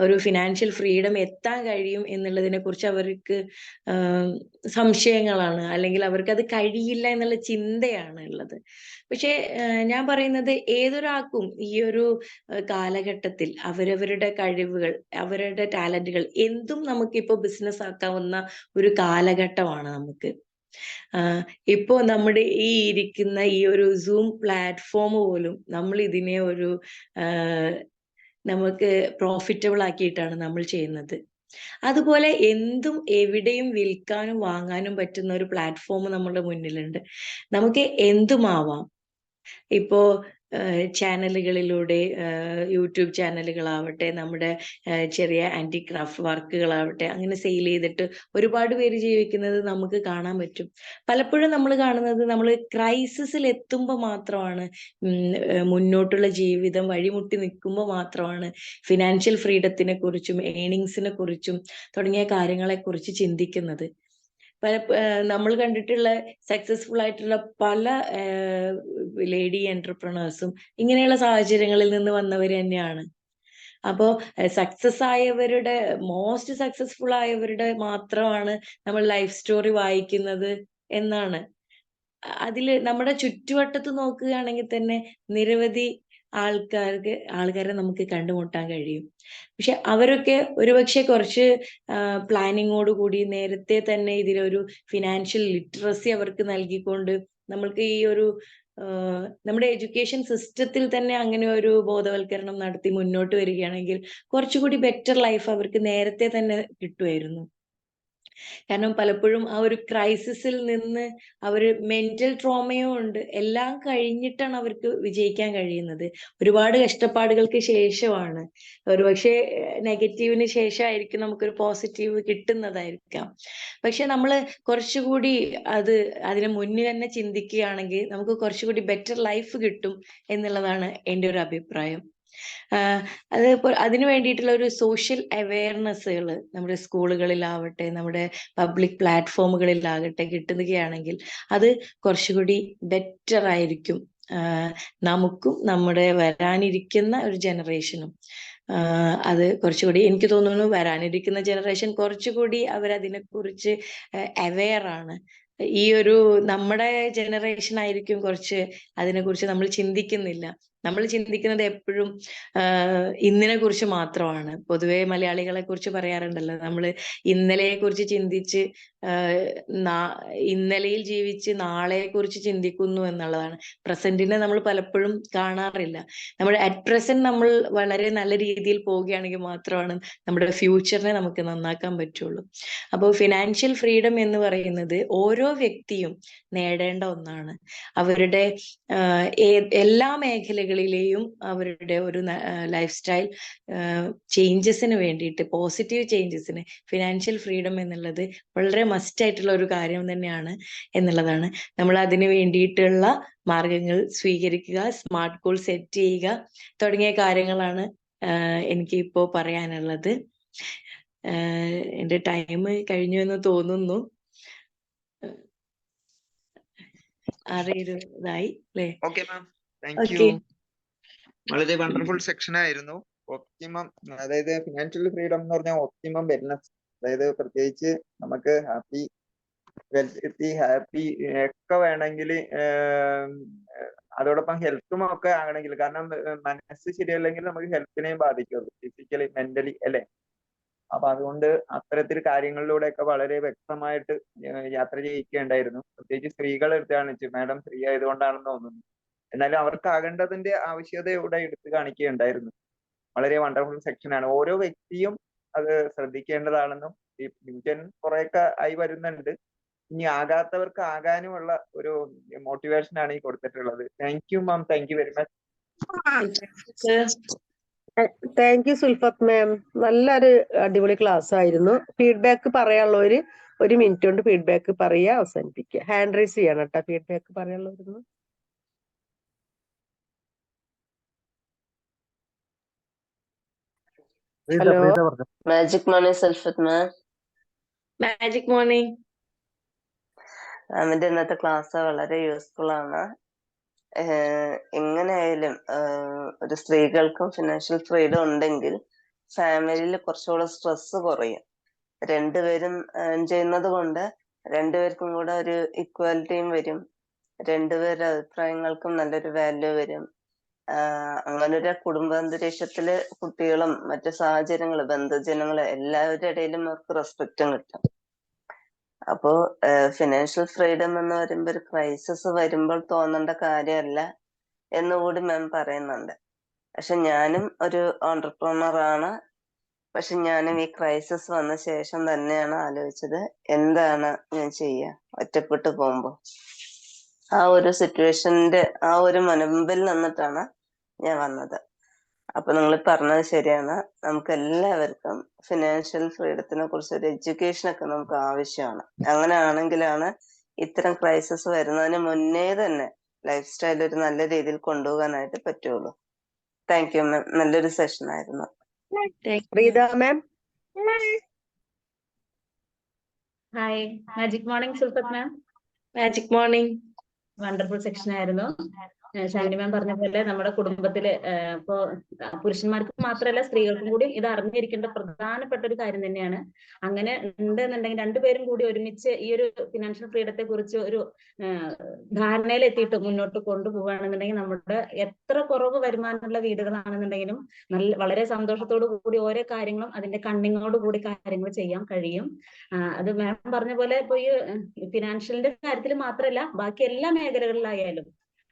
ഒരു ഫിനാൻഷ്യൽ ഫ്രീഡം എത്താൻ കഴിയും എന്നുള്ളതിനെ കുറിച്ച് അവർക്ക് സംശയങ്ങളാണ്, അല്ലെങ്കിൽ അവർക്ക് അത് കഴിയില്ല എന്നുള്ള ചിന്തയാണ് ഉള്ളത്. പക്ഷെ ഞാൻ പറയുന്നത് ഏതൊരാൾക്കും ഈ ഒരു കാലഘട്ടത്തിൽ അവരവരുടെ കഴിവുകൾ, അവരുടെ ടാലന്റുകൾ എന്തും നമുക്കിപ്പോ ബിസിനസ് ആക്കാവുന്ന ഒരു കാലഘട്ടമാണ് നമുക്ക്. ഇപ്പോ നമ്മുടെ ഈ ഇരിക്കുന്ന ഈ ഒരു സൂം പ്ലാറ്റ്ഫോം പോലും നമ്മൾ ഇതിനെ നമുക്ക് പ്രോഫിറ്റബിൾ ആക്കിയിട്ടാണ് നമ്മൾ ചെയ്യുന്നത്. അതുപോലെ എന്തും എവിടെയും വിൽക്കാനും വാങ്ങാനും പറ്റുന്ന ഒരു പ്ലാറ്റ്ഫോം നമ്മുടെ മുന്നിലുണ്ട്. നമുക്ക് എന്തുമാവാം. ഇപ്പോ ചാനലുകളിലൂടെ യൂട്യൂബ് ചാനലുകളാവട്ടെ, നമ്മുടെ ചെറിയ ഹാൻഡിക്രാഫ്റ്റ് വർക്കുകളാവട്ടെ, അങ്ങനെ സെയിൽ ചെയ്തിട്ട് ഒരുപാട് പേര് ജീവിക്കുന്നത് നമുക്ക് കാണാൻ പറ്റും. പലപ്പോഴും നമ്മൾ കാണുന്നത് നമ്മൾ ക്രൈസിസിൽ എത്തുമ്പോൾ മാത്രമാണ്, മുന്നോട്ടുള്ള ജീവിതം വഴിമുട്ടി നിൽക്കുമ്പോൾ മാത്രമാണ് ഫിനാൻഷ്യൽ ഫ്രീഡത്തിനെ കുറിച്ചും ഏണിങ്സിനെ കുറിച്ചും തുടങ്ങിയ കാര്യങ്ങളെ കുറിച്ച് ചിന്തിക്കുന്നത്. നമ്മൾ കണ്ടിട്ടുള്ള സക്സസ്ഫുൾ ആയിട്ടുള്ള പല ലേഡി എന്റർപ്രണേഴ്സും ഇങ്ങനെയുള്ള സാഹചര്യങ്ങളിൽ നിന്ന് വന്നവർ തന്നെയാണ്. അപ്പോ മോസ്റ്റ് സക്സസ്ഫുൾ ആയവരുടെ മാത്രമാണ് നമ്മൾ ലൈഫ് സ്റ്റോറി വായിക്കുന്നത് എന്നാണ്. അതില് നമ്മുടെ ചുറ്റുവട്ടത്ത് നോക്കുകയാണെങ്കിൽ തന്നെ നിരവധി ആൾക്കാരെ നമുക്ക് കണ്ടുമുട്ടാൻ കഴിയും. പക്ഷെ അവരൊക്കെ ഒരുപക്ഷെ കുറച്ച് പ്ലാനിങ്ങോട് കൂടി നേരത്തെ തന്നെ ഇതിലൊരു ഫിനാൻഷ്യൽ ലിറ്ററസി അവർക്ക് നൽകിക്കൊണ്ട് നമ്മൾക്ക് ഈ നമ്മുടെ എഡ്യൂക്കേഷൻ സിസ്റ്റത്തിൽ തന്നെ അങ്ങനെ ഒരു ബോധവൽക്കരണം നടത്തി മുന്നോട്ട് വരികയാണെങ്കിൽ കുറച്ചുകൂടി ബെറ്റർ ലൈഫ് അവർക്ക് നേരത്തെ തന്നെ കിട്ടുമായിരുന്നു. കാരണം പലപ്പോഴും ആ ഒരു ക്രൈസിസിൽ നിന്ന് മെന്റൽ ട്രോമയും ഉണ്ട്, എല്ലാം കഴിഞ്ഞിട്ടാണ് അവർക്ക് വിജയിക്കാൻ കഴിയുന്നത്. ഒരുപാട് കഷ്ടപ്പാടുകൾക്ക് ശേഷമാണ്, ഒരുപക്ഷെ നെഗറ്റീവിന് ശേഷമായിരിക്കും നമുക്കൊരു പോസിറ്റീവ് കിട്ടുന്നതായിരിക്കാം. പക്ഷെ നമ്മൾ കുറച്ചുകൂടി അതിന് മുന്നിൽ തന്നെ ചിന്തിക്കുകയാണെങ്കിൽ നമുക്ക് കുറച്ചുകൂടി ബെറ്റർ ലൈഫ് കിട്ടും എന്നുള്ളതാണ് എൻ്റെ ഒരു അഭിപ്രായം. അതിനു വേണ്ടിയിട്ടുള്ള ഒരു സോഷ്യൽ അവയർനെസ്സുകൾ നമ്മുടെ സ്കൂളുകളിലാവട്ടെ, നമ്മുടെ പബ്ലിക് പ്ലാറ്റ്ഫോമുകളിലാകട്ടെ കിട്ടുകയാണെങ്കിൽ അത് കുറച്ചുകൂടി ബെറ്റർ ആയിരിക്കും നമുക്കും നമ്മുടെ വരാനിരിക്കുന്ന ഒരു ജനറേഷനും. അത് കുറച്ചുകൂടി എനിക്ക് തോന്നുന്നു വരാനിരിക്കുന്ന ജനറേഷൻ കുറച്ചുകൂടി അവരതിനെ കുറിച്ച് അവെയർ ആണ്. നമ്മുടെ ജനറേഷൻ ആയിരിക്കും കുറച്ച് അതിനെക്കുറിച്ച് നമ്മൾ ചിന്തിക്കുന്നില്ല. നമ്മൾ ചിന്തിക്കുന്നത് എപ്പോഴും ഇന്നിനെ കുറിച്ച് മാത്രമാണ്. പൊതുവെ മലയാളികളെ കുറിച്ച് പറയാറുണ്ടല്ലോ, നമ്മൾ ഇന്നലെയെ കുറിച്ച് ചിന്തിച്ച് ഇന്നലെയിൽ ജീവിച്ച് നാളെയെ കുറിച്ച് ചിന്തിക്കുന്നു എന്നുള്ളതാണ്. പ്രസന്റിനെ നമ്മൾ പലപ്പോഴും കാണാറില്ല. നമ്മൾ അറ്റ് പ്രസന്റ് നമ്മൾ വളരെ നല്ല രീതിയിൽ പോവുകയാണെങ്കിൽ മാത്രമാണ് നമ്മുടെ ഫ്യൂച്ചറിനെ നമുക്ക് നന്നാക്കാൻ പറ്റുള്ളൂ. അപ്പോൾ ഫിനാൻഷ്യൽ ഫ്രീഡം എന്ന് പറയുന്നത് ഓരോ വ്യക്തിയും നേടേണ്ട ഒന്നാണ്. അവരുടെ എല്ലാ മേഖലകളിലെയും അവരുടെ ഒരു ലൈഫ് സ്റ്റൈൽ ചേഞ്ചസിന് വേണ്ടിയിട്ട്, പോസിറ്റീവ് ചേഞ്ചസിന് ഫിനാൻഷ്യൽ ഫ്രീഡം എന്നുള്ളത് വളരെ മസ്റ്റ് ആയിട്ടുള്ള ഒരു കാര്യം തന്നെയാണ് എന്നുള്ളതാണ്. നമ്മൾ അതിന് വേണ്ടിയിട്ടുള്ള മാർഗങ്ങൾ സ്വീകരിക്കുക, സ്മാർട്ട് ഗോൾ സെറ്റ് ചെയ്യുക തുടങ്ങിയ കാര്യങ്ങളാണ് എനിക്ക് ഇപ്പോ പറയാനുള്ളത്. എന്റെ ടൈം കഴിഞ്ഞു എന്ന് തോന്നുന്നു. 6:20 അല്ലേ? Okay ma'am, thank U. വളരെ വണ്ടർഫുൾ സെക്ഷൻ ആയിരുന്നു. ഒപ്റ്റിമം, അതായത് ഫിനാൻഷ്യൽ ഫ്രീഡം എന്ന് പറഞ്ഞാൽ ഒപ്റ്റിമം വെൽനസ്, അതായത് പ്രത്യേകിച്ച് നമുക്ക് ഹാപ്പി, വെൽത്തി, ഹാപ്പി ഒക്കെ വേണമെങ്കിൽ, അതോടൊപ്പം ഹെൽത്തും ഒക്കെ ആകണമെങ്കിൽ, കാരണം മനസ്സ് ശരിയല്ലെങ്കിൽ നമുക്ക് ഹെൽത്തിനെയും ബാധിക്കുള്ളൂ, ഫിസിക്കലി മെന്റലി അല്ലെ. അപ്പൊ അതുകൊണ്ട് അത്തരത്തിൽ കാര്യങ്ങളിലൂടെയൊക്കെ വളരെ വ്യക്തമായിട്ട് യാത്ര ചെയ്യിക്കേണ്ടായിരുന്നു. പ്രത്യേകിച്ച് സ്ത്രീകൾ എടുത്തു മാഡം സ്ത്രീ ആയതുകൊണ്ടാണെന്ന് തോന്നുന്നു. എന്നാലും അവർക്കാകേണ്ടതിന്റെ ആവശ്യകത ഇവിടെ എടുത്തു കാണിക്കുകയുണ്ടായിരുന്നു. വളരെ വണ്ടർഫുൾ സെക്ഷനാണ്. ഓരോ വ്യക്തിയും അത് ശ്രദ്ധിക്കേണ്ടതാണെന്നും ഈ ഫ്യൂച്ചർ കുറെയൊക്കെ ആയി വരുന്നുണ്ട്, ഇനി ആകാത്തവർക്ക് ആകാനുമുള്ള ഒരു മോട്ടിവേഷൻ ആണ് ഈ കൊടുത്തിട്ടുള്ളത്. Thank you ma'am, thank you very much. Thank you Sulfath ma'am, നല്ലൊരു അടിപൊളി ക്ലാസ് ആയിരുന്നു. ഫീഡ്ബാക്ക് പറയാനുള്ളവര് ഒരു മിനിറ്റ് കൊണ്ട് ഫീഡ്ബാക്ക് പറയുക, അവസാനിപ്പിക്കുക. ഹാൻഡ് റൈസ് ചെയ്യണം കേട്ടോ ഫീഡ്ബാക്ക് പറയാനുള്ളവരുന്നു. പ്രീത ഹലോ. പ്രീത പറഞ്ഞു. Magic morning Sulfath ma'am. Magic morning. മാമിന്റെ ഇന്നത്തെ ക്ലാസ് വളരെ യൂസ്ഫുൾ ആണ്. എങ്ങനെയായാലും ഒരു സ്ത്രീകൾക്കും ഫിനാൻഷ്യൽ ഫ്രീഡം ഉണ്ടെങ്കിൽ ഫാമിലിയിൽ കുറച്ചുകൂടെ സ്ട്രെസ് കുറയും. രണ്ടുപേരും ചെയ്യുന്നത് കൊണ്ട് രണ്ടുപേർക്കും കൂടെ ഒരു ഇക്വാലിറ്റിയും വരും. രണ്ടുപേരുടെ അഭിപ്രായങ്ങൾക്കും നല്ലൊരു വാല്യൂ വരും. അങ്ങനൊരു കുടുംബാന്തരീക്ഷത്തില് കുട്ടികളും മറ്റു സാഹചര്യങ്ങള് ബന്ധുജനങ്ങള് എല്ലാവരുടെ ഇടയിലും അവർക്ക് റെസ്പെക്റ്റും കിട്ടും. അപ്പോ ഫിനാൻഷ്യൽ ഫ്രീഡം എന്ന് പറയുമ്പോൾ ഒരു ക്രൈസിസ് വരുമ്പോൾ തോന്നേണ്ട കാര്യമല്ല എന്നുകൂടി മാം പറയുന്നുണ്ട്. പക്ഷെ ഞാനും ഒരു ഓണ്ടർപ്രണർ ആണ്. പക്ഷെ ഞാനും ഈ ക്രൈസിസ് വന്ന ശേഷം തന്നെയാണ് ആലോചിച്ചത് എന്താണ് ഞാൻ ചെയ്യുക ഒറ്റപ്പെട്ടു പോകുമ്പോ. ആ ഒരു സിറ്റുവേഷന്റെ ആ ഒരു മുൻപിൽ നിന്നിട്ടാണ് ഞാൻ വന്നത്. അപ്പൊ നിങ്ങൾ പറഞ്ഞത് ശരിയാണ്. നമുക്ക് എല്ലാവർക്കും ഫിനാൻഷ്യൽ ഫ്രീഡത്തിനെ കുറിച്ച് ഒരു എഡ്യൂക്കേഷൻ ഒക്കെ നമുക്ക് ആവശ്യമാണ്. അങ്ങനെ ആണെങ്കിലാണ് ഇത്തരം ക്രൈസിസ് വരുന്നതിന് മുന്നേ തന്നെ ലൈഫ് സ്റ്റൈൽ ഒരു നല്ല രീതിയിൽ കൊണ്ടുപോകാനായിട്ട് പറ്റുള്ളൂ. Thank you ma'am. നല്ലൊരു സെഷൻ ആയിരുന്നു. Preetha ma'am. Hi, magic morning Sulfath ma'am. Magic morning. Wonderful section ആയിരുന്നു. ഷാനി മാം പറഞ്ഞ പോലെ നമ്മുടെ കുടുംബത്തില് ഇപ്പോ പുരുഷന്മാർക്ക് മാത്രമല്ല സ്ത്രീകൾക്കും കൂടി ഇത് അറിഞ്ഞിരിക്കേണ്ട പ്രധാനപ്പെട്ട ഒരു കാര്യം തന്നെയാണ്. അങ്ങനെ ഉണ്ടെന്നുണ്ടെങ്കിൽ രണ്ടുപേരും കൂടി ഒരുമിച്ച് ഈ ഒരു ഫിനാൻഷ്യൽ ഫ്രീഡത്തെ കുറിച്ച് ഒരു ധാരണയിൽ എത്തിയിട്ട് മുന്നോട്ട് കൊണ്ടുപോവുകയാണെന്നുണ്ടെങ്കിൽ നമ്മുടെ എത്ര കുറവ് വരുമാനമുള്ള വീടുകളാണെന്നുണ്ടെങ്കിലും വളരെ സന്തോഷത്തോടു കൂടി ഓരോ കാര്യങ്ങളും അതിന്റെ കണ്ണിങ്ങോട് കൂടി കാര്യങ്ങൾ ചെയ്യാൻ കഴിയും. അത് മാം പറഞ്ഞ പോലെ ഇപ്പൊ ഈ ഫിനാൻഷ്യലിന്റെ കാര്യത്തിൽ മാത്രമല്ല ബാക്കി എല്ലാ മേഖലകളിലായാലും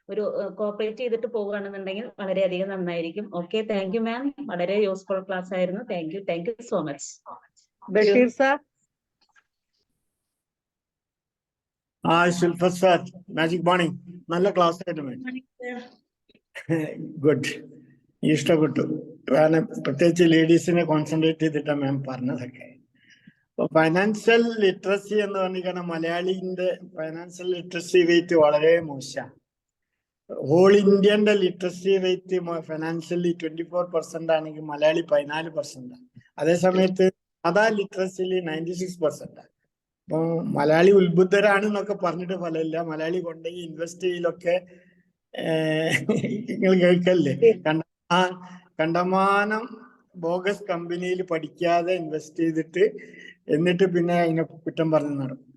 ഒരു കോപ്പറേറ്റ് ചെയ്തിട്ട് പോവുകയാണെന്നുണ്ടെങ്കിൽ വളരെയധികം നന്നായിരിക്കും. ഓക്കെ, താങ്ക് യു മാം. വളരെ യൂസ്ഫുൾ ക്ലാസ് ആയിരുന്നു. Thank you so much. Basheer sir. Sulfath sir, magic morning. നല്ല ക്ലാസ് ആയിരുന്നു. ഗുഡ്, ഇഷ്ടപ്പെട്ടു. കാരണം പ്രത്യേകിച്ച് ലേഡീസിനെ കോൺസെൻട്രേറ്റ് ചെയ്തിട്ടാണ് മാം പറഞ്ഞതൊക്കെ. ഇപ്പൊ ഫൈനാൻഷ്യൽ ലിറ്ററസി എന്ന് പറഞ്ഞാൽ മലയാളിന്റെ ഫൈനാൻഷ്യൽ ലിറ്ററസി റേറ്റ് വളരെ മോശമാണ്. ഹോൾ ഇന്ത്യന്റെ ലിറ്ററസി റേറ്റ് ഫൈനാൻഷ്യലി 24% ആണെങ്കിൽ മലയാളി 14%. അതേസമയത്ത് സാധാ ലിറ്ററസിയിൽ 96%. അപ്പൊ മലയാളി ഉത്ബുദ്ധരാണെന്നൊക്കെ പറഞ്ഞിട്ട് ഫലമില്ല. മലയാളി കൊണ്ടെങ്കിൽ ഇൻവെസ്റ്റ് ചെയ്യലൊക്കെ നിങ്ങൾ കേൾക്കല്ലേ, കണ്ടമാനം ബോഗസ് കമ്പനിയിൽ പഠിക്കാതെ ഇൻവെസ്റ്റ് ചെയ്തിട്ട് എന്നിട്ട് പിന്നെ അതിനെ കുറ്റം പറഞ്ഞു നടക്കും.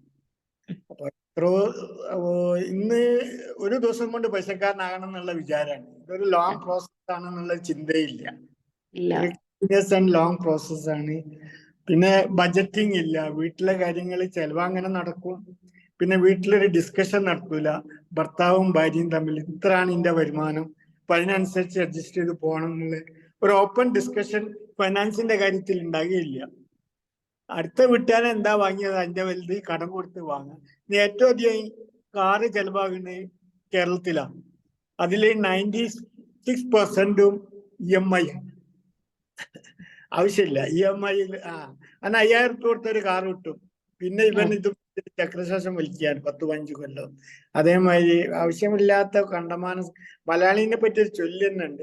അപ്പൊ ഇന്ന് ഒരു ദിവസം കൊണ്ട് പൈസക്കാരനാകണം എന്നുള്ള വിചാരമാണ്. ഇതൊരു ലോങ് പ്രോസസ് ആണെന്നുള്ള ചിന്തയില്ല. ലോങ് പ്രോസസ് ആണ്. പിന്നെ ബജറ്റിംഗ് ഇല്ല. വീട്ടിലെ കാര്യങ്ങൾ ചെലവങ്ങനെ നടക്കും. പിന്നെ വീട്ടിലൊരു ഡിസ്കഷൻ നടത്തൂല. ഭർത്താവും ഭാര്യയും തമ്മിൽ ഇത്രയാണ് എന്റെ വരുമാനം, അപ്പൊ അതിനനുസരിച്ച് അഡ്ജസ്റ്റ് ചെയ്ത് പോകണം എന്നുള്ള ഒരു ഓപ്പൺ ഡിസ്കഷൻ ഫൈനാൻസിന്റെ കാര്യത്തിൽ ഉണ്ടാകുകയില്ല. അടുത്ത വീട്ടുകാരൻ എന്താ വാങ്ങിയത് അതിന്റെ വലുത് കടം കൊടുത്ത് വാങ്ങുക. ഏറ്റവും അധികം കാറ് ചെലവാകുന്നത് കേരളത്തിലാണ്. അതിൽ 96% EMI ആണ്. ആവശ്യമില്ല EMI. അന്ന് 5000 രൂപ കൊടുത്തൊരു കാർ കിട്ടും. പിന്നെ ഇവൻ ഇത് ചക്രശ്വാസം വലിക്കാൻ 10-15 കൊല്ലം. അതേമാതിരി ആവശ്യമില്ലാത്ത കണ്ടമാനം. മലയാളിനെ പറ്റി ഒരു ചൊല്ല് തന്നെ ഉണ്ട്,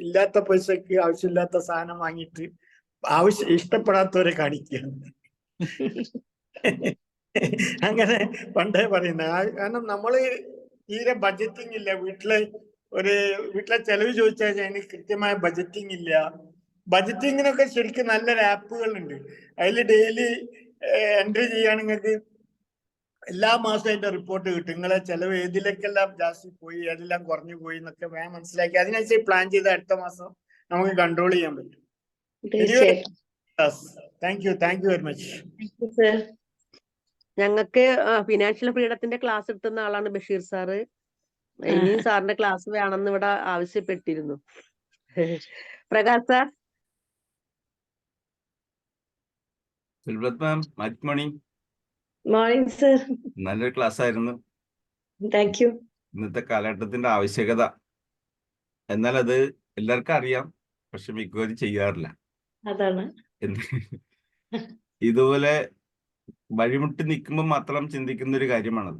ഇല്ലാത്ത പൈസക്ക് ആവശ്യമില്ലാത്ത സാധനം വാങ്ങിയിട്ട് ഇഷ്ടപ്പെടാത്തവരെ കാണിക്കുകയാണ്. അങ്ങനെ പണ്ടേ പറയുന്നത്. കാരണം നമ്മള് തീരെ ബജറ്റിംഗ് ഇല്ല. വീട്ടിലെ ചെലവ് ചോദിച്ചാൽ അതിന് കൃത്യമായ ബജറ്റിംഗ് ഇല്ല. ബജറ്റിങ്ങിനൊക്കെ ശരിക്കും നല്ലൊരു ആപ്പുകളുണ്ട്. അതിൽ ഡെയിലി എൻട്രി ചെയ്യുകയാണെങ്കിൽ എല്ലാ മാസവും അതിന്റെ റിപ്പോർട്ട് കിട്ടും. നിങ്ങളെ ചെലവ് ഏതിലേക്കെല്ലാം ജാസ്തി പോയി, ഏതെല്ലാം കുറഞ്ഞു പോയി എന്നൊക്കെ വേഗം മനസ്സിലാക്കി അതിനനുസരിച്ച് പ്ലാൻ ചെയ്ത് അടുത്ത മാസം നമുക്ക് കൺട്രോൾ ചെയ്യാൻ പറ്റും. Thank you very much. ഞങ്ങൾക്ക് ഫിനാൻഷ്യൽ ഫ്രീഡത്തിന്റെ ക്ലാസ് എടുത്തുന്ന ആളാണ് ബഷീർ സാറ്. ഇനിയും സാറിന്റെ ക്ലാസ് വേണമെന്ന് ഇവിടെ ആവശ്യപ്പെട്ടിരുന്നു. പ്രകാശ് സാർ. മാം, ഗുഡ് മോർണിംഗ്. Morning sir. നല്ലൊരു ക്ലാസ് ആയിരുന്നു. Thank you. ഇന്നത്തെ കാലഘട്ടത്തിന്റെ ആവശ്യകത. എന്നാൽ അത് എല്ലാവർക്കും അറിയാം, പക്ഷെ മിക്കവരും ചെയ്യാറില്ല. അതാണ് ഇതുപോലെ വഴിമുട്ടി നിൽക്കുമ്പോൾ മാത്രം ചിന്തിക്കുന്ന ഒരു കാര്യമാണത്.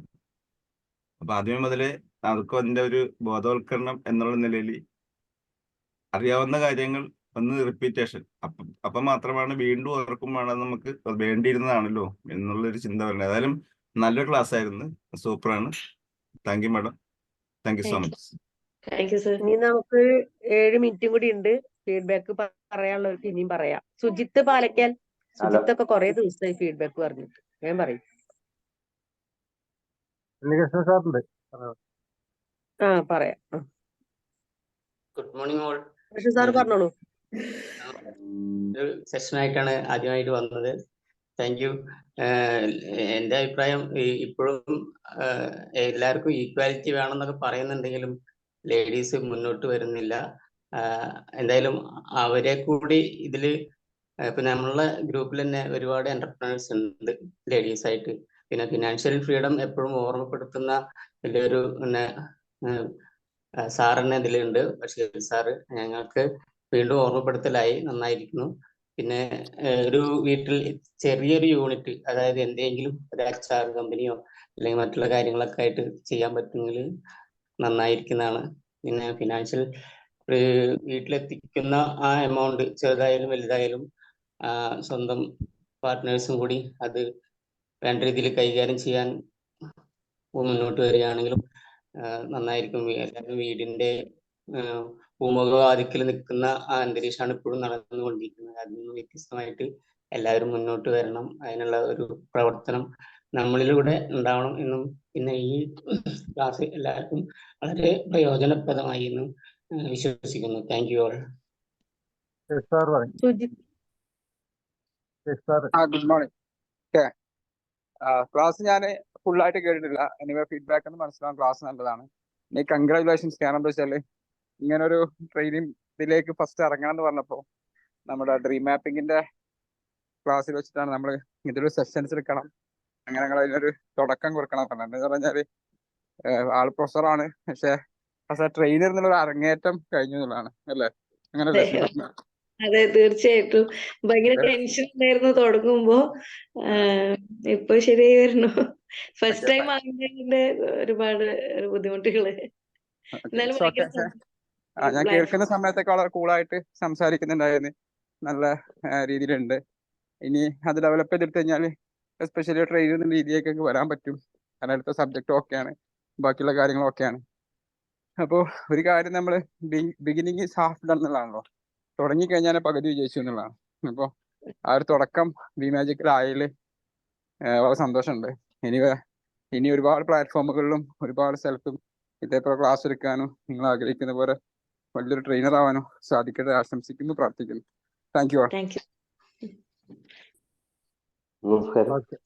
അപ്പൊ ആദ്യമേ മുതലേ അവർക്കും അതിന്റെ ഒരു ബോധവൽക്കരണം എന്നുള്ള നിലയിൽ അറിയാവുന്ന കാര്യങ്ങൾ ഒന്ന് റിപ്പീറ്റേഷൻ, അപ്പം മാത്രമാണ് വീണ്ടും ഓർക്കുമ്പോഴാണ് നമുക്ക് വേണ്ടിയിരുന്നതാണല്ലോ എന്നുള്ളൊരു ചിന്ത വരുന്നത്. ഏതായാലും നല്ലൊരു ക്ലാസ് ആയിരുന്നു, സൂപ്പറാണ്. Thank you madam, thank you so much. Thank you sir. ഇനി നമുക്ക് 7 മിനിറ്റും കൂടി ഉണ്ട് ഫീഡ്ബാക്ക് പറയാനുള്ളവർക്ക് ഇനിയും പറയാം. സുജിത്ത് പാലയ്ക്കൽ, സുജിത്ത് ഒക്കെ കുറെ ദിവസമായി ഫീഡ്ബാക്ക് പറഞ്ഞിട്ട്, ഞാൻ പറയും. ഉണ്ണികൃഷ്ണൻ സാറുണ്ട്. പറയാം. Good morning all. പക്ഷെ സാർ പറഞ്ഞോളൂ. ഒരു സെഷനായിട്ടാണ് ആദ്യമായിട്ട് വന്നത്. Thank you. എൻ്റെ അഭിപ്രായം ഇപ്പോഴും എല്ലാവർക്കും ഈക്വാലിറ്റി വേണമെന്നൊക്കെ പറയുന്നുണ്ടെങ്കിലും ലേഡീസ് മുന്നോട്ട് വരുന്നില്ല. എന്തായാലും അവരെ കൂടി ഇതില് ഇപ്പൊ നമ്മളുടെ ഗ്രൂപ്പിൽ തന്നെ ഒരുപാട് എന്റർപ്രണേഴ്സ് ഉണ്ട് ലേഡീസ് ആയിട്ട്. പിന്നെ ഫിനാൻഷ്യൽ ഫ്രീഡം എപ്പോഴും ഓർമ്മപ്പെടുത്തുന്ന വലിയൊരു പിന്നെ സാർ തന്നെ ഇതിലുണ്ട്, ബഷീർ സാറ്. ഞങ്ങൾക്ക് വീണ്ടും ഓർമ്മപ്പെടുത്തലായി, നന്നായിരിക്കുന്നു. പിന്നെ ഒരു വീട്ടിൽ ചെറിയൊരു യൂണിറ്റ്, അതായത് എന്തെങ്കിലും ഒരു അച്ചാർ കമ്പനിയോ അല്ലെങ്കിൽ മറ്റുള്ള കാര്യങ്ങളൊക്കെ ആയിട്ട് ചെയ്യാൻ പറ്റുമെങ്കിൽ നന്നായിരിക്കുന്നതാണ്. പിന്നെ ഫിനാൻഷ്യൽ വീട്ടിലെത്തിക്കുന്ന ആ എമൗണ്ട് ചെറുതായാലും വലുതായാലും സ്വന്തം പാർട്ട്നേഴ്സും കൂടി അത് വേണ്ട രീതിയിൽ കൈകാര്യം ചെയ്യാൻ മുന്നോട്ട് വരികയാണെങ്കിലും നന്നായിരിക്കും. എല്ലാവരും വീടിന്റെ ഭൂമുഖവാതിക്കൽ നിൽക്കുന്ന ആ അന്തരീക്ഷമാണ് ഇപ്പോഴും നടന്നുകൊണ്ടിരിക്കുന്നത്. അതിൽ നിന്ന് വ്യത്യസ്തമായിട്ട് എല്ലാവരും മുന്നോട്ട് വരണം. അതിനുള്ള ഒരു പ്രവർത്തനം നമ്മളിലൂടെ ഉണ്ടാവണം എന്നും, പിന്നെ ഈ ക്ലാസ് എല്ലാവർക്കും വളരെ പ്രയോജനപ്രദമായി എന്നും വിശ്വസിക്കുന്നു. Thank you all. Good morning. Class ഞാൻ ഫുള്ളായിട്ട് കേട്ടിട്ടില്ല. എനിവേ ഫീഡ്ബാക്ക് എന്ന് മനസ്സിലാവും. ക്ലാസ് നല്ലതാണ്. ഇനി കൺഗ്രാജുലേഷൻസ്. കാരണം എന്താ വെച്ചാൽ ഇങ്ങനൊരു ട്രെയിനിങ് ഇതിലേക്ക് ഫസ്റ്റ് ഇറങ്ങണം എന്ന് പറഞ്ഞപ്പോൾ നമ്മുടെ ഡ്രീം മാപ്പിങ്ങിന്റെ ക്ലാസ്സിൽ വെച്ചിട്ടാണ് നമ്മൾ ഇതൊരു സെഷൻസ് എടുക്കണം, അങ്ങനെ ഞങ്ങൾ അതിനൊരു തുടക്കം കൊടുക്കണം പറഞ്ഞത്. എന്ന് പറഞ്ഞാൽ ആൾ പ്രൊഫസറാണ്, പക്ഷെ ആസ് എ ട്രെയിനർ എന്നുള്ള അരങ്ങേറ്റം കഴിഞ്ഞു എന്നുള്ളതാണ് അല്ലേ? അങ്ങനെ അതെ, തീർച്ചയായിട്ടും. ഭയങ്കര ടെൻഷൻ ഉണ്ടായിരുന്നു തുടങ്ങുമ്പോ. ഇപ്പൊ ശരിയായി വരുന്നു. ഫസ്റ്റ് ടൈം ആകുന്നതിന്റെ ഒരുപാട് ബുദ്ധിമുട്ടുകള്. എന്നാലും ഞാൻ കേൾക്കുന്ന സമയത്തൊക്കെ വളരെ കൂളായിട്ട് സംസാരിക്കുന്നുണ്ടായിരുന്നു. നല്ല രീതിയിലുണ്ട്. ഇനി അത് ഡെവലപ്പ് ചെയ്തെടുത്ത് കഴിഞ്ഞാൽ എസ്പെഷ്യലി ട്രെയിൻ എന്ന രീതിയിലേക്കൊക്കെ വരാൻ പറ്റും. കാരണം അടുത്ത സബ്ജക്റ്റും ഒക്കെയാണ്, ബാക്കിയുള്ള കാര്യങ്ങളും ഒക്കെയാണ്. അപ്പോൾ ഒരു കാര്യം നമ്മൾ ബിഗിനിങ് ഈസ് ഹാഫ് ഡൺ എന്നുള്ളതാണല്ലോ. തുടങ്ങിക്കഴിഞ്ഞാൽ പകുതി വിജയിച്ചു എന്നുള്ളതാണ്. അപ്പോൾ ആ ഒരു തുടക്കം ബി മാജിക്കൽ ആയതിൽ വളരെ സന്തോഷമുണ്ട്. ഇനി ഒരുപാട് പ്ലാറ്റ്ഫോമുകളിലും ഒരുപാട് സ്ഥലത്തും ഇതേപോലെ ക്ലാസ് എടുക്കാനും നിങ്ങൾ ആഗ്രഹിക്കുന്ന പോലെ വലിയൊരു ട്രെയിനർ ആവാനോ സാധിക്കട്ടെ ആശംസിക്കുന്നു, പ്രാർത്ഥിക്കുന്നു. Thank you.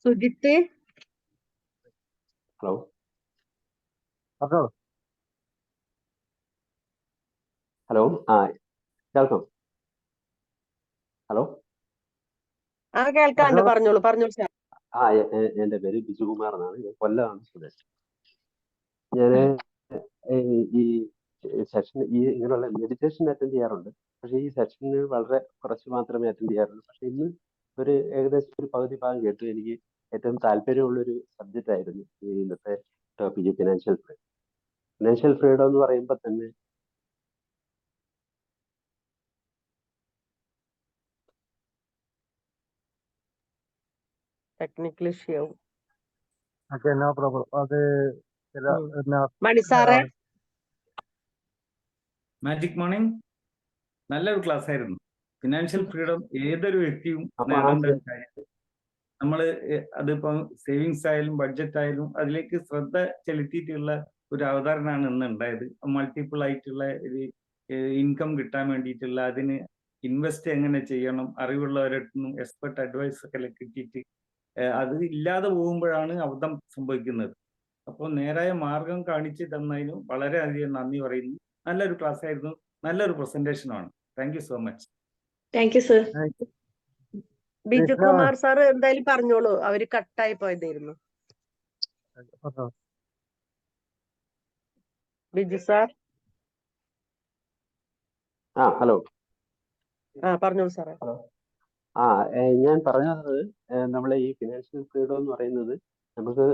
Sujith. Hello. Hello. കേൾക്കാം. ഹലോ. കേൾക്കാണ്ട്, പറഞ്ഞോളൂ. എന്റെ പേര് ബിജുകുമാർ എന്നാണ്. ഞാൻ കൊല്ലമാണ് സ്വദേശം. ഞാൻ ഈ സെഷൻ ഇങ്ങനെയുള്ള മെഡിറ്റേഷൻ അറ്റൻഡ് ചെയ്യാറുണ്ട്. പക്ഷെ ഈ സെഷന് വളരെ കുറച്ച് മാത്രമേ അറ്റൻഡ് ചെയ്യാറുള്ളൂ. പക്ഷെ ഇന്ന് ഏകദേശം ഒരു പകുതി ഭാഗം കേട്ടു. എനിക്ക് ഏറ്റവും താല്പര്യമുള്ളൊരു സബ്ജക്റ്റ് ആയിരുന്നു ഈ ഇന്നത്തെ topic, financial freedom. Financial freedom എന്ന് പറയുമ്പോൾ തന്നെ ടെക്നിക്കൽ ഇഷ്യൂ ആവും. No problem. അത് മാജിക് മോർണിംഗ് നല്ലൊരു ക്ലാസ് ആയിരുന്നു. ഫിനാൻഷ്യൽ ഫ്രീഡം ഏതൊരു വ്യക്തിയും നേടേണ്ട ഒരു കാര്യം. നമ്മൾ അതിപ്പം സേവിങ്സ് ആയാലും ബഡ്ജറ്റ് ആയാലും അതിലേക്ക് ശ്രദ്ധ ചെലുത്തിയിട്ടുള്ള ഒരു അവതരണമാണ് ഇന്ന് ഉണ്ടായത്. മൾട്ടിപ്പിൾ ആയിട്ടുള്ള ഒരു ഇൻകം കിട്ടാൻ വേണ്ടിയിട്ടുള്ള, അതിന് ഇൻവെസ്റ്റ് എങ്ങനെ ചെയ്യണം, അറിവുള്ളവരുടെ എക്സ്പെർട്ട് അഡ്വൈസ് ഒക്കെ കിട്ടിയിട്ട് അത് ഇല്ലാതെ പോകുമ്പോഴാണ് അബദ്ധം സംഭവിക്കുന്നത്. അപ്പോൾ നേരായ മാർഗം കാണിച്ച് തന്നതിന് വളരെയധികം നന്ദി പറയുന്നു. നല്ലൊരു ക്ലാസ് ആയിരുന്നു, നല്ലൊരു പ്രസന്റേഷനാണ്. Thank you so much. Thank you sir. Bijukumar sir എന്തായാലും പറഞ്ഞോളൂ. അവര് കട്ടായി പോയതായിരുന്നു. ബിജു സാർ. ഹലോ. പറഞ്ഞോളൂ സാറേ. ഞാൻ പറഞ്ഞത് നമ്മളെ ഈ ഫിനാൻഷ്യൽ ഫ്രീഡം എന്ന് പറയുന്നത് നമുക്ക്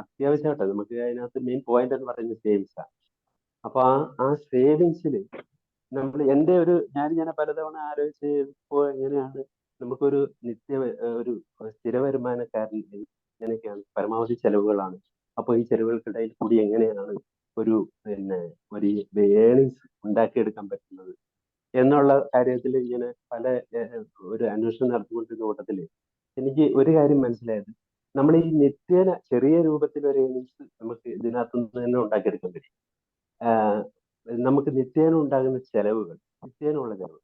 അത്യാവശ്യമായിട്ട് നമുക്ക് അതിനകത്ത് മെയിൻ പോയിന്റ് എന്ന് പറയുന്നത് സേവിങ്സ് ആണ്. അപ്പൊ ആ സേവിങ്സിൽ നമ്മൾ ഞാൻ പലതവണ ആലോചിച്ചപ്പോൾ എങ്ങനെയാണ് നമുക്കൊരു ഒരു സ്ഥിര വരുമാനക്കാരൻ എങ്ങനെയൊക്കെയാണ് പരമാവധി ചെലവുകളാണ്. അപ്പൊ ഈ ചെലവുകൾക്കിടയിൽ കൂടി എങ്ങനെയാണ് ഒരു ഏണിങ്സ് ഉണ്ടാക്കിയെടുക്കാൻ പറ്റുന്നത് എന്നുള്ള കാര്യത്തിൽ ഇങ്ങനെ ഒരു അന്വേഷണം നടത്തിക്കൊണ്ടിരുന്ന കൂട്ടത്തിൽ എനിക്ക് ഒരു കാര്യം മനസ്സിലായത്, നമ്മൾ ഈ നിത്യേന ചെറിയ രൂപത്തിൽ ഒരു ഏണിങ്സ് നമുക്ക് ഇതിനകത്ത് നിന്ന് തന്നെ ഉണ്ടാക്കിയെടുക്കാൻ പറ്റും. നമുക്ക് നിത്യേന ഉണ്ടാകുന്ന നിത്യേനുള്ള ചെലവ്,